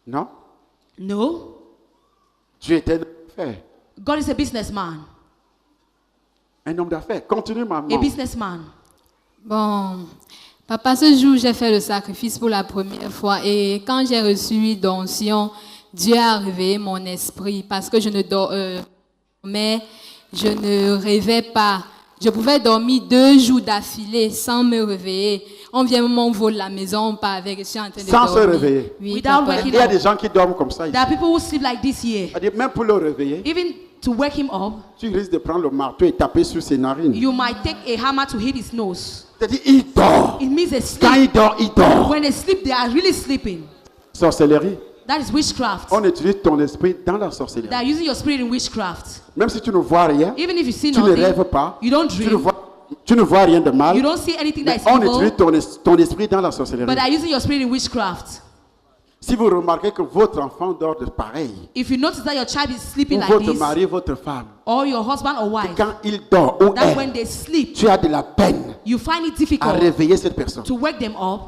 Non. No. Dieu est un homme d'affaires. God is a businessman. Un homme d'affaires. Continue, maman. A businessman. Bon, papa, ce jour, j'ai fait le sacrifice pour la première fois et quand j'ai reçu d'onction, Dieu a réveillé mon esprit parce que je ne dormais, je ne rêvais pas. Je pouvais dormir 2 jours d'affilée sans me réveiller. On vient me voler la maison, on part avec, je suis en train de Sans dormir. se réveiller. Oui, Without papa. waking Il y a des gens qui dorment comme ça ici. There are people who sleep like this here. C'est-à-dire, même pour le réveiller, Even to wake him up, tu risques de prendre le marteau et taper sur ses narines. you might take a hammer to hit his nose. C'est-à-dire, il dort. It means they Quand sleep. il dort, il dort. When they sleep, they are really sleeping. Sorcellerie. That is witchcraft. On utilise ton esprit dans la They sorcellerie. are using your spirit in witchcraft. Même si tu ne vois rien, Even if you see tu ne rêves nothing, pas, you don't tu ne dream, vois rien de mal, you don't see anything that mais is on evil, utilise ton esprit dans la sorcellerie. but they are using your spirit in witchcraft. Si vous remarquez que votre enfant dort de pareil, If you notice that your child is sleeping ou like votre this, mari, votre femme, or your husband or wife, quand il dort ou that when elle, they sleep, tu as de la peine you find it à difficult réveiller cette personne. to wake them up.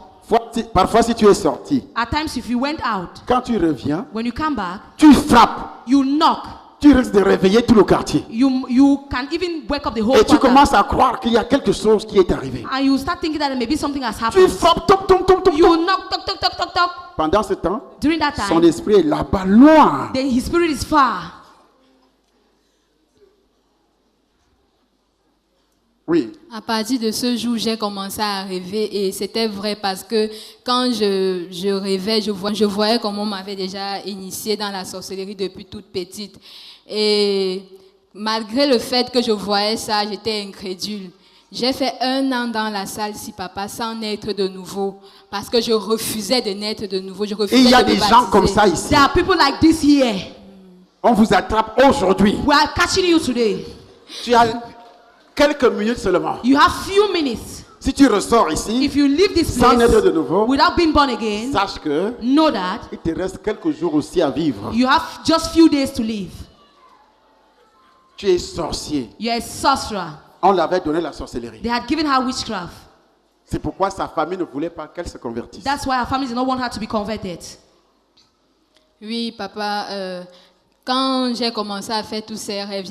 Parfois, si tu es sorti, At times, if you went out, quand tu reviens, when you come back, tu frappes, you knock. tu risques de réveiller tout le quartier. You can even wake up the whole Et tu quarter. commences à croire qu'il y a quelque chose qui est arrivé. And you start thinking that maybe something has Tu happened. frappes, toc, toc, toc, toc, You toc. knock, toc, toc, toc, toc, toc. Pendant ce temps, During that son time, esprit est là-bas, loin. then his spirit is far. Oui. À partir de ce jour, j'ai commencé à rêver et c'était vrai parce que quand je rêvais, je voyais comment on m'avait déjà initiée dans la sorcellerie depuis toute petite. Et malgré le fait que je voyais ça, j'étais incrédule. J'ai fait 1 an dans la salle, si papa, sans naître de nouveau, parce que je refusais de naître de nouveau. Je Et refusais il y a de me des gens baptiser. comme ça ici. There are people like this here. On vous attrape aujourd'hui. We are catching you today. Tu as quelques minutes seulement. You have few minutes. Si tu ressors ici, If you leave this sans naître de place nouveau, without being born again, sache que know that il te reste quelques jours aussi à vivre. you have just few days to live. Tu es sorcier. You're a sorcerer. On l'avait donné la sorcellerie. They had given her witchcraft. C'est pourquoi sa famille ne voulait pas qu'elle se convertisse. That's why her family did not want her to be converted. Oui, papa, quand j'ai commencé à faire tous ces rêves,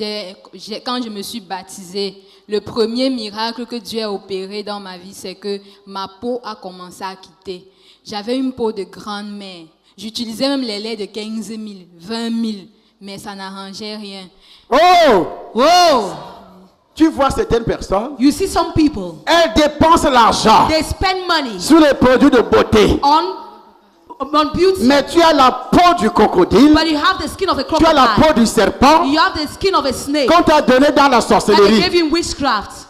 quand je me suis baptisée, le premier miracle que Dieu a opéré dans ma vie, c'est que ma peau a commencé à quitter. J'avais une peau de grand-mère. J'utilisais même les laits de 15 000, 20 000, mais ça n'arrangeait rien. Oh! Whoa! Tu vois certaines personnes, You see some people, elles dépensent l'argent they spend money sur les produits de beauté. on beauty, Mais tu as la peau du crocodile, but you have the skin of a tu as la crocodile. peau du serpent You have the skin of a snake. qu'on t'a donné dans la And they sorcellerie. gave you witchcraft.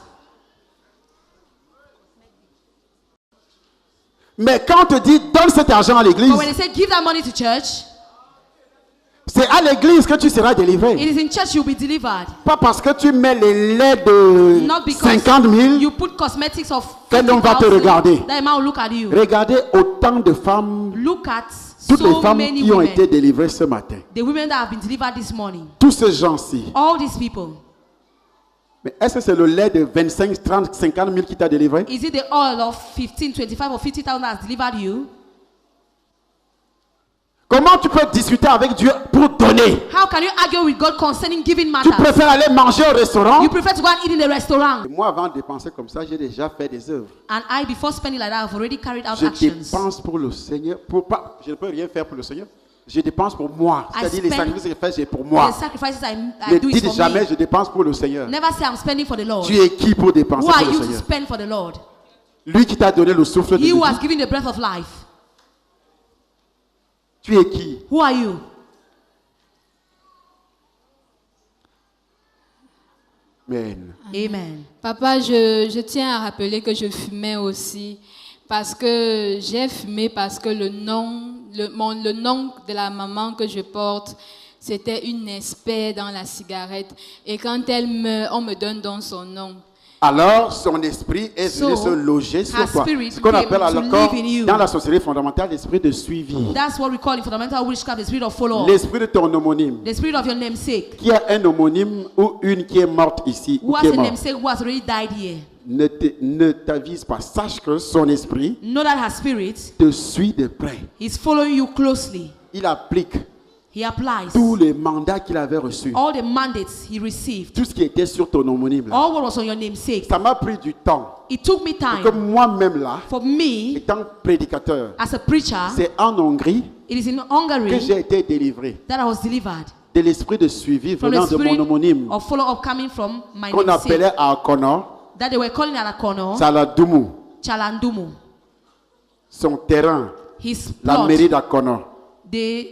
Mais quand on te dit donne cet argent à l'église, But when they say give that money to church, c'est à l'église que tu seras délivré. it is in church you'll be delivered. Pas parce que tu mets les laits de Not because 50 000. you put cosmetics of Quel homme va te 50,000, regarder? that man will look at you. Regardez autant de femmes, Look at toutes les so femmes many qui ont women. été délivrées ce matin. The women that have been delivered this morning. Tous ces gens-ci. All these people. Mais est-ce que c'est le lait de 25, 30, 50 000 qui t'a délivré? Is it the oil of 15, 25 or 50,000 that has delivered you? Comment tu peux discuter avec Dieu pour donner? How can you argue with God concerning giving Tu matters? préfères aller manger au restaurant? You prefer to go and eat in a restaurant. Moi, avant de dépenser comme ça, j'ai déjà fait des œuvres. And I, before spending like that, I've already carried out Je actions. dépense pour le Seigneur. Je ne peux rien faire pour le Seigneur. Je dépense pour moi. I C'est-à-dire les spend- sacrifices que je fais, c'est pour moi. The sacrifices I Ne do is dites for jamais me. je dépense pour le Seigneur. Never say I'm spending for the Lord. Tu es qui pour dépenser Who are pour le you to Seigneur? spend for the Lord? Lui qui t'a donné le souffle de He who has vie. given the breath of life. Tu es qui? Who are you? Amen. Amen. Papa, je tiens à rappeler que je fumais aussi parce que j'ai fumé parce que le nom de la maman que je porte, c'était une espèce dans la cigarette. Et quand elle meurt, on me donne donc son nom. Alors, son esprit est venu So, se loger her sur toi. spirit Ce qu'on came appelle to encore live in you. dans la sorcellerie fondamentale l'esprit de suivi. That's what we call in fundamental witchcraft, the spirit of follow-up. L'esprit de ton homonyme. The spirit of your namesake. Qui a un homonyme ou une qui est morte ici ou Who qui has est a morte. namesake who has already died here. Ne t'avise pas. Sache que son esprit Know that her spirit te suit de près. is following you closely. Il applique He applies tous les mandats qu'il avait reçus. all the mandates he received, Tout ce qui était sur ton homonyme. Là. all what was on your namesake. Ça m'a pris du temps. It took me Pour que time moi-même là, for me, étant prédicateur, as a preacher, c'est en Hongrie it is in que Hungary j'ai été délivré that I was delivered de l'esprit de suivi from venant the de mon spirit homonyme of follow-up coming from my qu'on namesake appelait à Akono, that they were calling Alakono, Saladoumou, Chalandumu. son terrain, His la plot, mairie d'Akono. the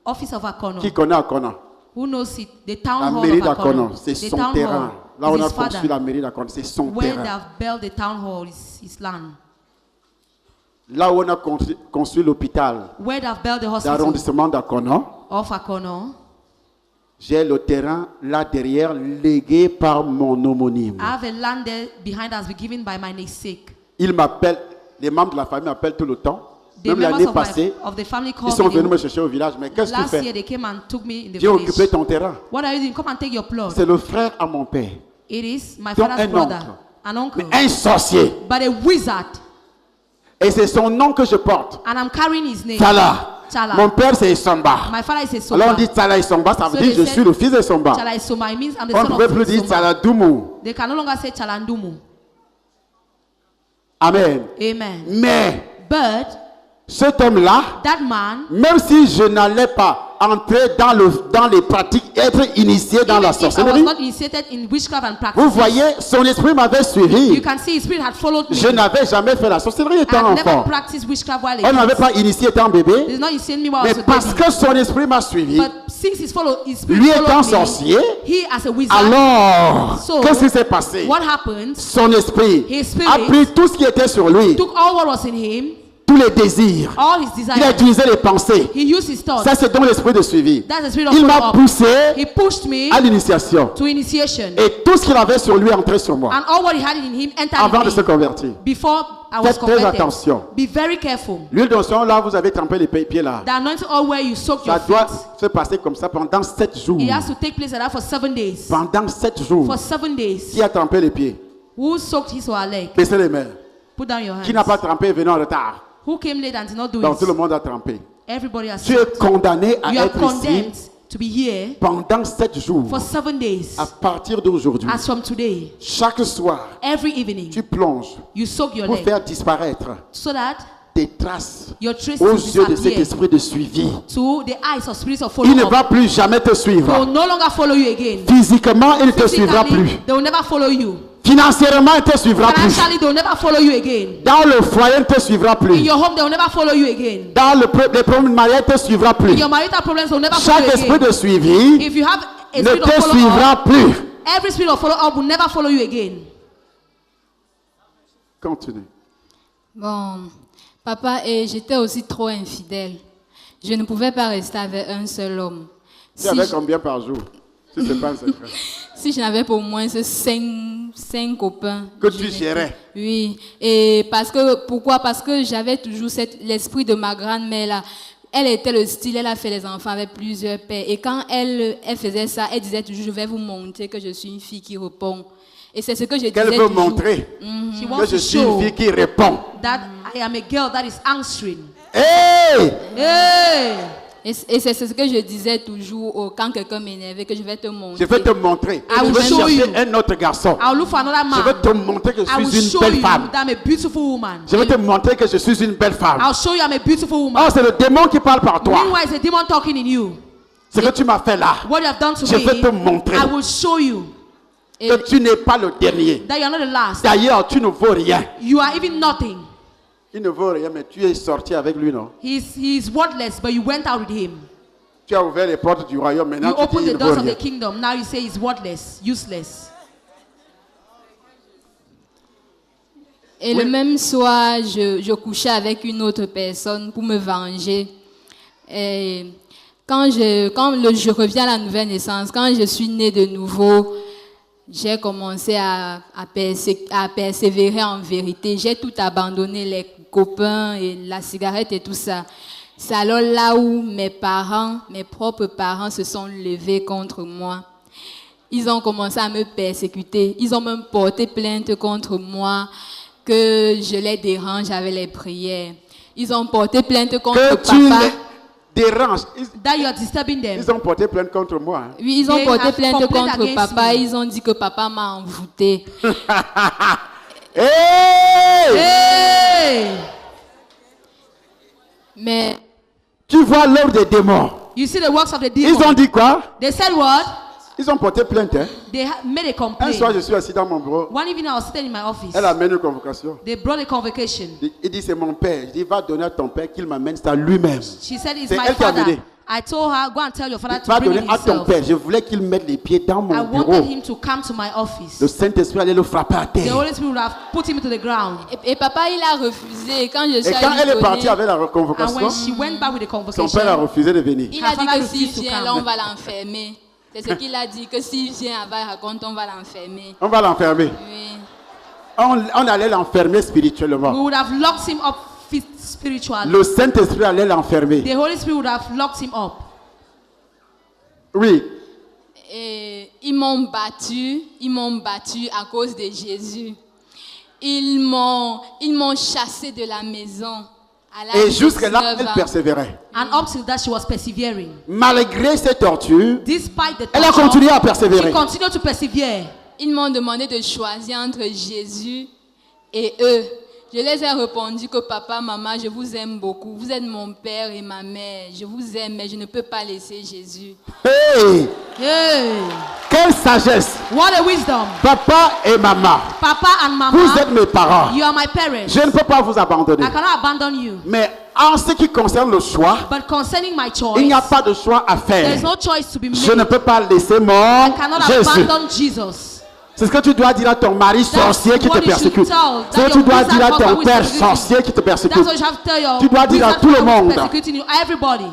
office of Akono. Qui connaît Akono? Who knows it? The town La hall mairie of Akono. d'Akono, c'est The son town terrain. hall Là où is on a his father. construit la mairie d'Akono, c'est son Where they terrain. have built the town hall is his land. Là où on a construit l'hôpital Where they have built the hospital d'arrondissement d'Akono, of Akono, j'ai le terrain là derrière légué par mon homonyme. I have a land there behind us be given by my namesake. Il m'appelle, les membres de la famille m'appellent tout le temps. The Même members l'année of, passée, of the family ils called sont venus me me. chercher au village. Mais qu'est-ce que tu Last year fais? they came and took me in the J'ai village. occupé ton terrain. What are you doing? Come and take your plot. C'est le frère à mon père. It is my Donc, father's un brother, oncle. an uncle, Mais un sorcier. but a wizard, Et c'est son nom que je porte. and I'm carrying his name. Tala. Chala. Mon père c'est Isomba. My father is a Alors on Soba. dit Tala Isomba, ça veut So dire they je suis le fils de Isomba. Chala Isoma. It means I'm the On ne son peut of plus dire Isoma. Tala Doumou. They can no longer say Chalandumu. Amen. Amen. Mais But cet homme-là, that man, même si je n'allais pas entrer dans les pratiques, être initié dans even la if I was sorcellerie, not initiated in witchcraft and vous practice, voyez, son esprit m'avait you suivi. can see his spirit had followed me. Je n'avais jamais fait la sorcellerie I étant had never enfant. practiced witchcraft while On ne a m'avait kid. pas initié étant bébé. It's not you seeing me while I Mais was a parce baby. que son esprit m'a suivi, But since his spirit lui followed étant me, sorcier, he as a wizard, alors, So, qu'est-ce qui s'est passé? what happened? Son esprit His spirit a pris tout ce qui était sur lui, Took all what was in him, tous les désirs. all his Il a desires. utilisé les pensées. He used his thoughts. Ça, c'est donc l'esprit de suivi. That's the spirit of Il m'a follow-up. poussé He pushed me à l'initiation. to initiation. Et tout ce qu'il avait sur lui est entré sur moi And all what he had in him entered avant de in se me convertir. before I was Faites très converted. attention. Be very careful. L'huile d'onction, là, vous avez trempé les pieds là. The anointing oil where you soak your Ça doit feet, se passer comme ça pendant 7 jours. it has to take place like that for 7 days. Pendant 7 jours. For 7 days. Qui a trempé les pieds? Who soaked his or her leg? Baissez les mains. Put down your Qui n'a pas hands. trempé venant en retard? Who came late and did not do Donc tout le it? monde a trempé. Everybody has Tu es soaked. condamné à You are être condemned ici to be here pendant 7 jours. for 7 days. À partir d'aujourd'hui, As from today, chaque soir, every evening, tu plonges you soak your pour leg faire disparaître so that des traces your traces aux will yeux de cet disappear esprit de suivi. to the eyes of spirits of Il ne follow-up. va plus jamais te They will suivre. no longer follow you again. Physiquement, il ne te suivra Physically, plus. they will never follow you. Financièrement, il ne te suivra plus. Financially, they will never follow you again. Dans le foyer, il ne te suivra In plus. your home, they will never follow you again. Dans les problèmes de mariage, il ne te suivra In plus. your marital problems, they will never follow Chaque you esprit again. de suivi If you have a ne spirit of te follow-up, suivra plus. every spirit of follow-up will never follow you again. Continue. Bon, papa, et j'étais aussi trop infidèle. Je ne pouvais pas rester avec un seul homme. Tu avais combien par jour? Si ce n'est pas un secret. Si je n'avais pas au moins cinq copains. Que tu gérais. Oui. Et pourquoi? Parce que j'avais toujours l'esprit de ma grand-mère là. Elle était le style, elle a fait les enfants avec plusieurs pères. Et quand elle faisait ça, elle disait toujours, je vais vous montrer que je suis une fille qui répond. Et c'est ce que je disais Qu'elle veut toujours. montrer She wants que je to suis une show fille qui répond. that I am a girl that is answering. Hey! Hey! Et c'est ce que je disais toujours quand quelqu'un m'énervait, que je vais te montrer. Je vais te montrer. I Je will vais show chercher you. un autre garçon. I'll look for another Je vais man. te montrer que I will je suis show une belle you femme. that I'm a beautiful woman. Je vais te montrer que je suis une belle femme. I'll show you I'm a beautiful woman. Oh, c'est le démon qui parle par toi. Meanwhile, it's a demon talking in you. Ce que tu m'as fait là, What you have done to je vais te me, montrer I will show you Et que tu n'es pas le dernier. that you are not the last. D'ailleurs, tu ne vaux rien. You are even nothing. Il ne vaut rien, mais tu es sorti avec lui, non? He's worthless, but you went out with him. Tu as ouvert les portes du royaume. Maintenant, You tu dis opened il the ne doors vaut of rien. the kingdom. Now you say he's worthless, useless. Et le même soir, je couchais avec une autre personne pour me venger. Et quand je reviens à la nouvelle naissance, quand je suis née de nouveau, j'ai commencé à persévérer en vérité. J'ai tout abandonné, les copains et la cigarette et tout ça. C'est alors là où mes propres parents se sont levés contre moi. Ils ont commencé à me persécuter. Ils ont même porté plainte contre moi que je les dérange avec les prières. Ils ont porté plainte contre papa. dérangent. that you are disturbing them. Ils ont porté plainte contre moi. Hein. Oui, ils ont They porté have plainte complained contre against papa. me. Ils ont dit que papa m'a envoûté. Hey! Hey! Mais Tu vois l'œuvre des démons. You see the works of the Ils demon. ont dit quoi? They said what? Ils ont porté plainte. Hein. They made a Un complaint. soir, je suis assis dans mon bureau. One evening, I was sitting in my office. Elle amène une convocation. They brought a convocation. Il dit, c'est mon père. Je dis, va donner à ton père qu'il m'amène ça lui-même. She said, it's C'est my elle qui a father. mené. I told her, go and tell your father Va to bring donner it à ton himself. père. Je voulais qu'il mette les pieds dans I mon bureau. wanted him to come to my office. Le Saint-Esprit allait le frapper à The terre. Holy Spirit would have put him to the ground. et papa, il a refusé. Quand je suis Et quand allée elle est donner, partie avec la And convocation, when she went back with the son convocation, père a refusé de venir. il Her a dit father que s'il refused to vient, come. là, on va l'enfermer. C'est ce qu'il a dit, que s'il vient avant, raconte, on va l'enfermer. On va l'enfermer. Oui. On allait l'enfermer spirituellement. we would have locked him up spiritually. Le Saint-Esprit allait l'enfermer. The Holy Spirit would have locked him up. Oui. Et ils m'ont battu à cause de Jésus. Ils m'ont chassé de la maison. À l'âge Et de jusque là, 19 elle ans. persévérait. And up till that, she was persevering. Malgré ces tortures, Despite the elle a torture, continué à she persévérer. continued to persevere. Ils m'ont demandé de choisir entre Jésus et eux. Je les ai répondu que papa, maman, je vous aime beaucoup. Vous êtes mon père et ma mère. Je vous aime, mais je ne peux pas laisser Jésus. Hey! Hey, Quelle sagesse! what a wisdom. Papa et maman, Papa and vous êtes mama, mes parents. you are my parents. Je ne peux pas vous abandonner. I cannot abandon you. Mais en ce qui concerne le choix, But concerning my choice, il n'y a pas de choix à there faire. is no choice to be Je ne made. peux pas laisser I mon cannot Jésus. abandon Jesus. C'est ce que tu dois dire à ton mari sorcier qui te what you should persécute. tell, C'est ce that que tu your dois wizard dire à ton father who is père persecuting you. sorcier qui te persécute. That's what you have to tell your Tu dois dire à wizard tout le father who is monde. persecuting you, everybody.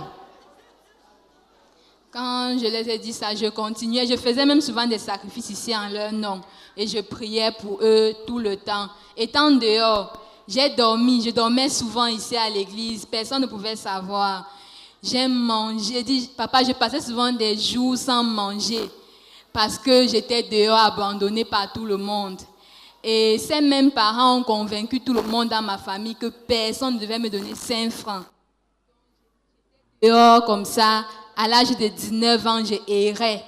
Quand je les ai dit ça, je continuais. Je faisais même souvent des sacrifices ici en leur nom. Et je priais pour eux tout le temps. Étant dehors, je dormais souvent ici à l'église. Personne ne pouvait savoir. J'ai mangé. J'ai dit, papa, je passais souvent des jours sans manger. Parce que j'étais dehors, abandonnée par tout le monde. Et ces mêmes parents ont convaincu tout le monde dans ma famille que personne ne devait me donner 5 francs. Dehors comme ça, à l'âge de 19 ans, je errais.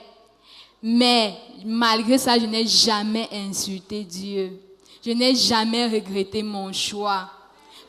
Mais malgré ça, je n'ai jamais insulté Dieu. Je n'ai jamais regretté mon choix.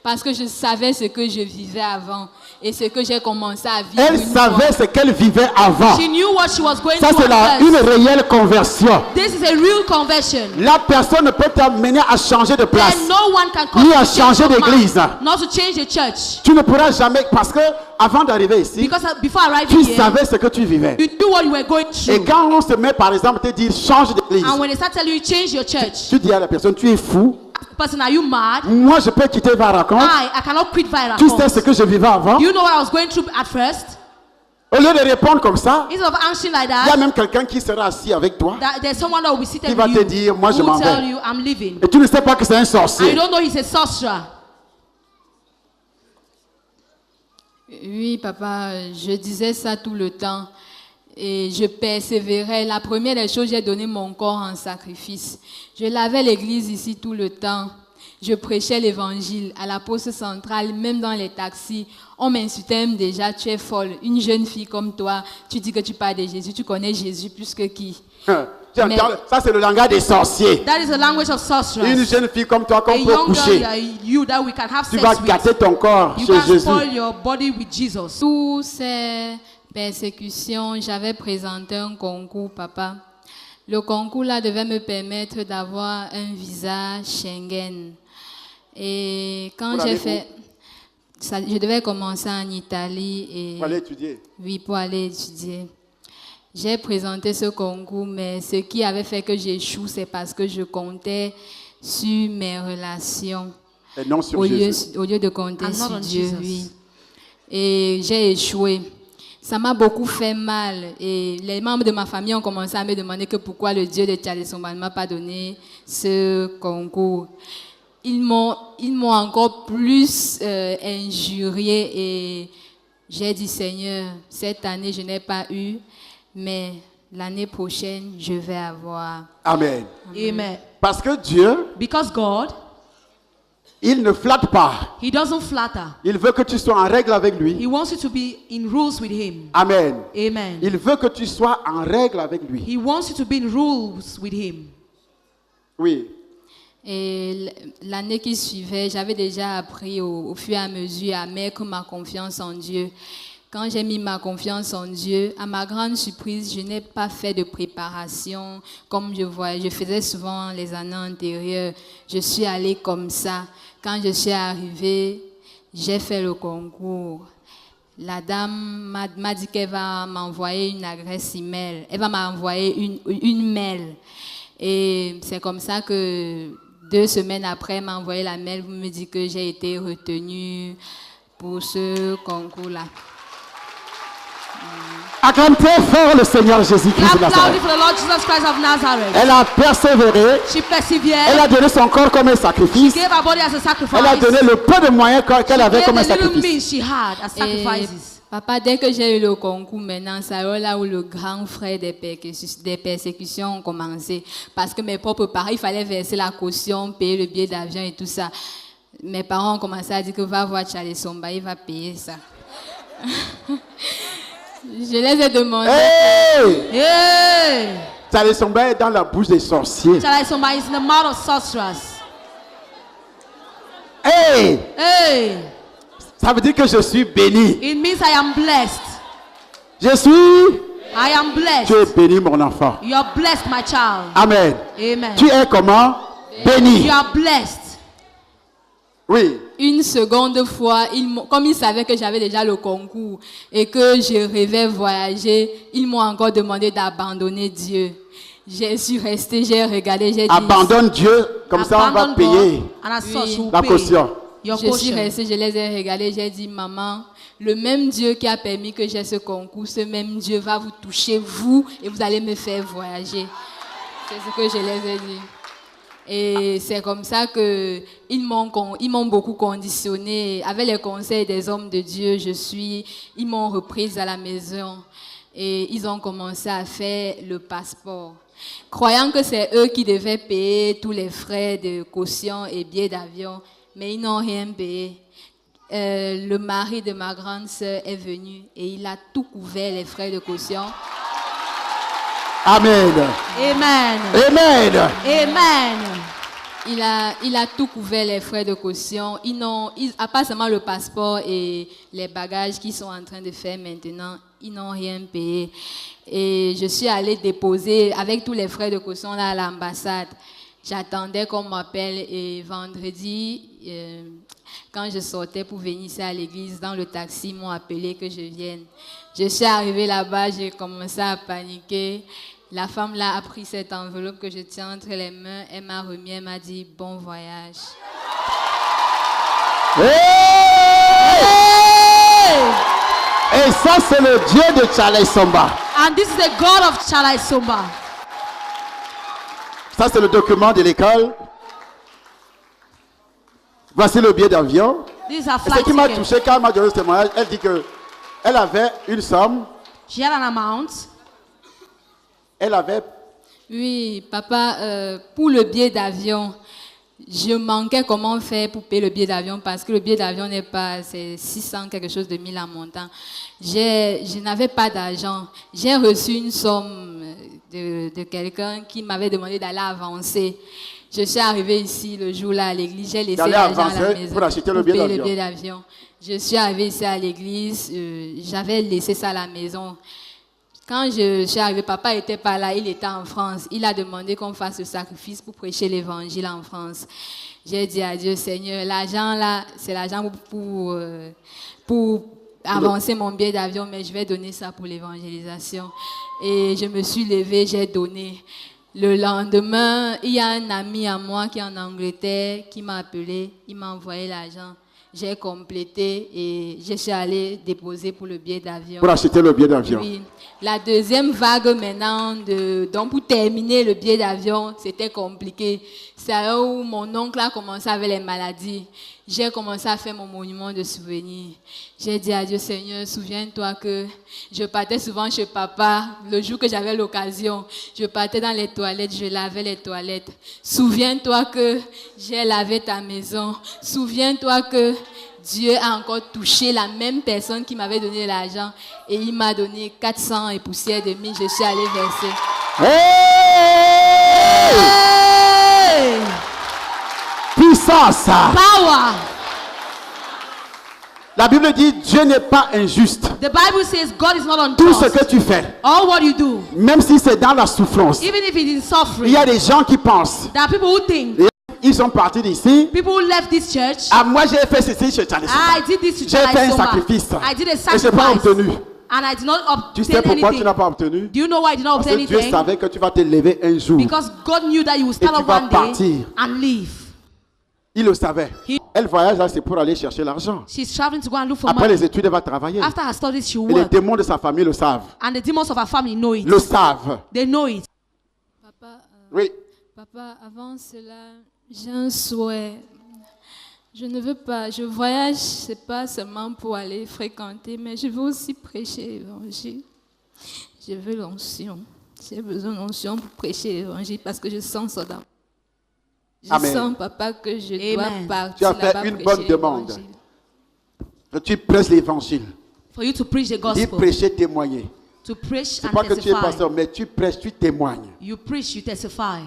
Parce que je savais ce que je vivais avant et ce que j'ai commencé à vivre. Elle savait ce qu'elle vivait avant. She knew what she was going Ça, through c'est at une first. réelle conversion. This is a real conversion. La personne ne peut t'amener à changer de place. And no one can cause Ni you à to change changer your d'église. mind, not to change the church. Tu ne pourras jamais, parce que avant d'arriver ici, Because before arriving tu here, savais ce que tu vivais. you knew what you were going Et through. quand on se met, par exemple, à te dire change d'église, And when they start telling you change your church, tu dis à la personne, tu es fou. person, are you mad? Moi, je peux quitter Varacon. I cannot quit Vira. Tu sais ce que je vivais avant. You know what I was going through at first? Au lieu de répondre comme ça, Instead of answering like il y a that, même quelqu'un qui sera assis avec toi. there's someone that will be seated Il va with te you dire, moi, je who m'en will tell vais. you, I'm leaving. Et tu ne sais pas que c'est un And you sorcier. don't know he's a sorcerer. Oui, papa, je disais ça tout le temps et je persévérais. La première des choses, j'ai donné mon corps en sacrifice. Je lavais l'église ici tout le temps. Je prêchais l'évangile à la poste centrale, même dans les taxis. On m'insultait même déjà, tu es folle. Une jeune fille comme toi, tu dis que tu parles de Jésus, tu connais Jésus plus que qui? Tu entends, ça, c'est le langage des sorciers. That is the language of sorcerers. Une jeune fille comme toi A qu'on peut young coucher. girl, you that we can have Tu sex vas with. gâter ton corps You chez can Jésus. spoil your body with Jesus. Toutes ces persécutions, j'avais présenté un concours, papa. Le concours là devait me permettre d'avoir un visa Schengen. Et quand Pour j'ai aller fait, ça, je devais commencer en Italie et Pour aller étudier. oui, pour aller étudier. J'ai présenté ce concours, mais ce qui avait fait que j'échoue, c'est parce que je comptais sur mes relations Et non sur au Jésus. lieu de compter And not sur on Dieu, Jesus. oui. Et j'ai échoué. Ça m'a beaucoup fait mal. Et les membres de ma famille ont commencé à me demander que pourquoi le Dieu de Tchadesomba ne m'a pas donné ce concours. Ils m'ont encore plus injurié et j'ai dit, Seigneur, cette année, je n'ai pas eu, mais l'année prochaine, je vais avoir. Amen. Amen. Parce que Dieu, Because God, Il ne flatte pas. He doesn't flatter. Il veut que tu sois en règle avec lui. He wants you to be in rules with him. Amen. Amen. Il veut que tu sois en règle avec lui. He wants you to be in rules with him. Oui. Et l'année qui suivait, j'avais déjà appris au fur et à mesure à mettre ma confiance en Dieu. Quand j'ai mis ma confiance en Dieu, à ma grande surprise, je n'ai pas fait de préparation comme je faisais souvent les années antérieures. Je suis allée comme ça. Quand je suis arrivée, j'ai fait le concours. La dame m'a dit qu'elle va m'envoyer une adresse email. Elle va m'envoyer une mail. Et c'est comme ça que 2 semaines après, elle m'a envoyé la mail pour me dire que j'ai été retenue pour ce concours-là. Acclamez fort le Seigneur Jésus-Christ de Clap Nazareth. loudly for the Lord Jesus Christ of Nazareth. Elle a persévéré. She persevered. Elle a donné son corps comme un sacrifice. Gave her body as a sacrifice. Elle a donné le peu de moyens qu'elle avait Gave comme un the little sacrifice. means she had as Et sacrifices. papa, dès que j'ai eu le concours, maintenant, c'est là où le grand frais des persécutions ont commencé. Parce que mes propres parents, il fallait verser la caution, payer le billet d'avion et tout ça. Mes parents ont commencé à dire que va voir Charlie Somba, il va payer ça. Je les ai demandé. Hey! Hey! Charlie Somba est dans la bouche des sorciers. Charlie Somba is in the mouth of sorcerers. Hey! Hey! Ça veut dire que je suis béni. It means I am blessed. Je suis. I am blessed. Tu es béni, mon enfant. You are blessed, my child. Amen. Amen. Tu es comment? Béni. You are blessed. Oui. Une seconde fois, comme ils savaient que j'avais déjà le concours et que je rêvais voyager, ils m'ont encore demandé d'abandonner Dieu. Je suis restée, j'ai regardé, j'ai dit... Abandonne Dieu, comme ça on va Abandon payer God, and as such, Oui. we'll la pay caution. your Je suis caution. restée, je les ai regardés, j'ai dit, maman, le même Dieu qui a permis que j'ai ce concours, ce même Dieu va vous toucher, vous, et vous allez me faire voyager. C'est ce que je les ai dit. Et c'est comme ça qu'ils m'ont beaucoup conditionné. Avec les conseils des hommes de Dieu, ils m'ont reprise à la maison. Et ils ont commencé à faire le passeport. Croyant que c'est eux qui devaient payer tous les frais de caution et billets d'avion, mais ils n'ont rien payé. Le mari de ma grande sœur est venu et il a tout couvert les frais de caution. Amen. Amen. Amen. Amen. Il a tout couvert les frais de caution. À part seulement le passeport et les bagages qu'ils sont en train de faire maintenant, ils n'ont rien payé. Et je suis allée déposer avec tous les frais de caution là à l'ambassade. J'attendais qu'on m'appelle et vendredi, quand je sortais pour venir ici à l'église, dans le taxi, ils m'ont appelé que je vienne. Je suis arrivée là-bas, j'ai commencé à paniquer. La femme là a pris cette enveloppe que je tiens entre les mains, elle m'a remis, elle m'a dit « Bon voyage ». Et ça, c'est le Dieu de Charlie Somba. And this is the God of Charlie Somba. Ça, c'est le document de l'école. Voici le billet d'avion. These are Et ce flight qui m'a tickets. touché quand elle m'a donné ce témoignage, elle dit qu'elle avait une somme, She had an amount. elle avait. Oui, papa, pour le billet d'avion, je manquais comment faire pour payer le billet d'avion parce que le billet d'avion n'est pas, c'est 600 quelque chose de 1000 en montant. Je n'avais pas d'argent. J'ai reçu une somme de quelqu'un qui m'avait demandé d'aller avancer. Je suis arrivée ici le jour-là à l'église, j'ai laissé D'aller l'argent à la avancer maison pour acheter le billet payer d'avion. le billet d'avion. Je suis arrivée ici à l'église, j'avais laissé ça à la maison. Quand je suis arrivée, papa n'était pas là, il était en France. Il a demandé qu'on fasse le sacrifice pour prêcher l'évangile en France. J'ai dit à Dieu, Seigneur, l'argent là, c'est l'argent pour avancer mon billet d'avion, mais je vais donner ça pour l'évangélisation. Et je me suis levée, j'ai donné. Le lendemain, il y a un ami à moi qui est en Angleterre qui m'a appelé, il m'a envoyé l'argent. j'ai complété et je suis allée déposer pour le billet d'avion. Pour acheter le billet d'avion. Oui. La deuxième vague maintenant, donc pour terminer le billet d'avion, c'était compliqué. C'est là où mon oncle a commencé avec les maladies. J'ai commencé à faire mon monument de souvenir. J'ai dit à Dieu, Seigneur, souviens-toi que je partais souvent chez papa. Le jour que j'avais l'occasion, je partais dans les toilettes, je lavais les toilettes. Souviens-toi que j'ai lavé ta maison. Souviens-toi que Dieu a encore touché la même personne qui m'avait donné l'argent et il m'a donné 400 et poussière de mille. Je suis allée verser. Hey! Puissance. Power. La Bible dit Dieu n'est pas injuste. The Bible says God is not Tout ce unjust. que tu fais, All what you do, même si c'est dans la souffrance, even if it is il suffering, y a des gens qui pensent, there are people who think, ils sont partis d'ici. people who left this church, Ah, moi j'ai fait ceci, je t'en ai I did this to J'ai fait un Soma. sacrifice. I did a Et je n'ai pas sacrifice. obtenu. And I did not Tu sais obtain pourquoi tu anything. n'as pas obtenu? Do you know why I did not Parce obtain que Dieu anything? savait que tu vas te lever un jour. Because God knew that you would stand Et tu up vas one partir. day and leave. Il le savait. He- Elle voyage là, c'est pour aller chercher l'argent. She's traveling to go and look for Après money. les études, elle va travailler. After her studies, she Et les work. démons de sa famille le savent. And the demons of her family know it. Le savent. They know it. Papa, Oui. Papa, avant cela, j'ai un souhait. Je ne veux pas, je voyage, c'est pas seulement pour aller fréquenter, mais je veux aussi prêcher l'évangile. Je veux l'onction. J'ai besoin d'onction pour prêcher l'évangile parce que je sens ça dans. Je Amen. sens, papa, que je dois Amen. partir Tu as fait là-bas une prêcher bonne demande. l'évangile. Que tu prêches l'évangile. For you to preach the Dis gospel. prêcher, témoigner. To preach C'est and pas que tu es testify. pasteur, mais tu prêches, tu témoignes. You preach, you testify.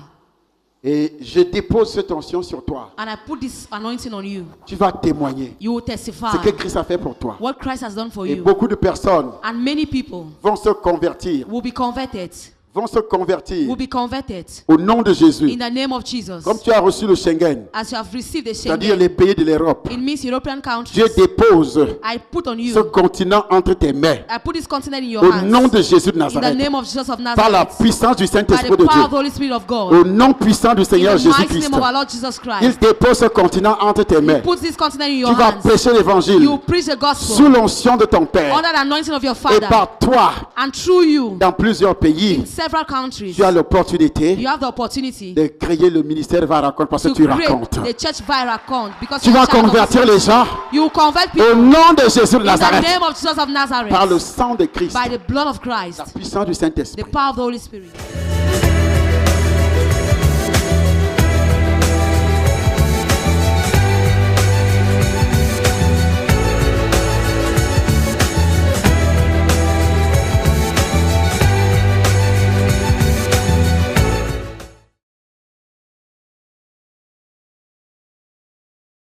Et je dépose cette onction sur toi. And I put this anointing on you. Tu vas témoigner. You will testify Ce que Christ a fait pour toi. what Christ has done for Et you. beaucoup de personnes And many people vont se convertir. will be converted. Vont se convertir Will be converted au nom de Jésus. in the name of Jesus. Comme tu as reçu le Schengen, As you have received the c'est-à-dire Schengen, les pays de l'Europe, it means European countries. Dieu dépose I put on ce you. continent entre tes mains. I put this continent in your Au hands. nom de Jésus de In the Nazareth. name of Jesus of Par la Nazareth. puissance du By Saint-Esprit the de power Dieu. of the Holy Spirit of God. Au nom puissant du In Seigneur the mighty Jésus-Christ. name of our Lord Jesus Il Christ. dépose ce continent entre tes mains. He puts this continent in Tu your vas hands. prêcher l'évangile You preach the sous gospel l'onction de ton Père. under the anointing of your Et Father. par toi, And through you, dans plusieurs pays, in several countries, tu as l'opportunité you have the opportunity de créer le ministère Varacon parce que to tu create racontes. the church Viracon. Because Tu you're vas a child of convertir the les gens You will convert au people nom de Jésus de in the Nazareth. name of Jesus of Nazareth. Par le sang de Christ, By the blood of la Christ. puissance du The Saint-Esprit. power of the Holy Spirit.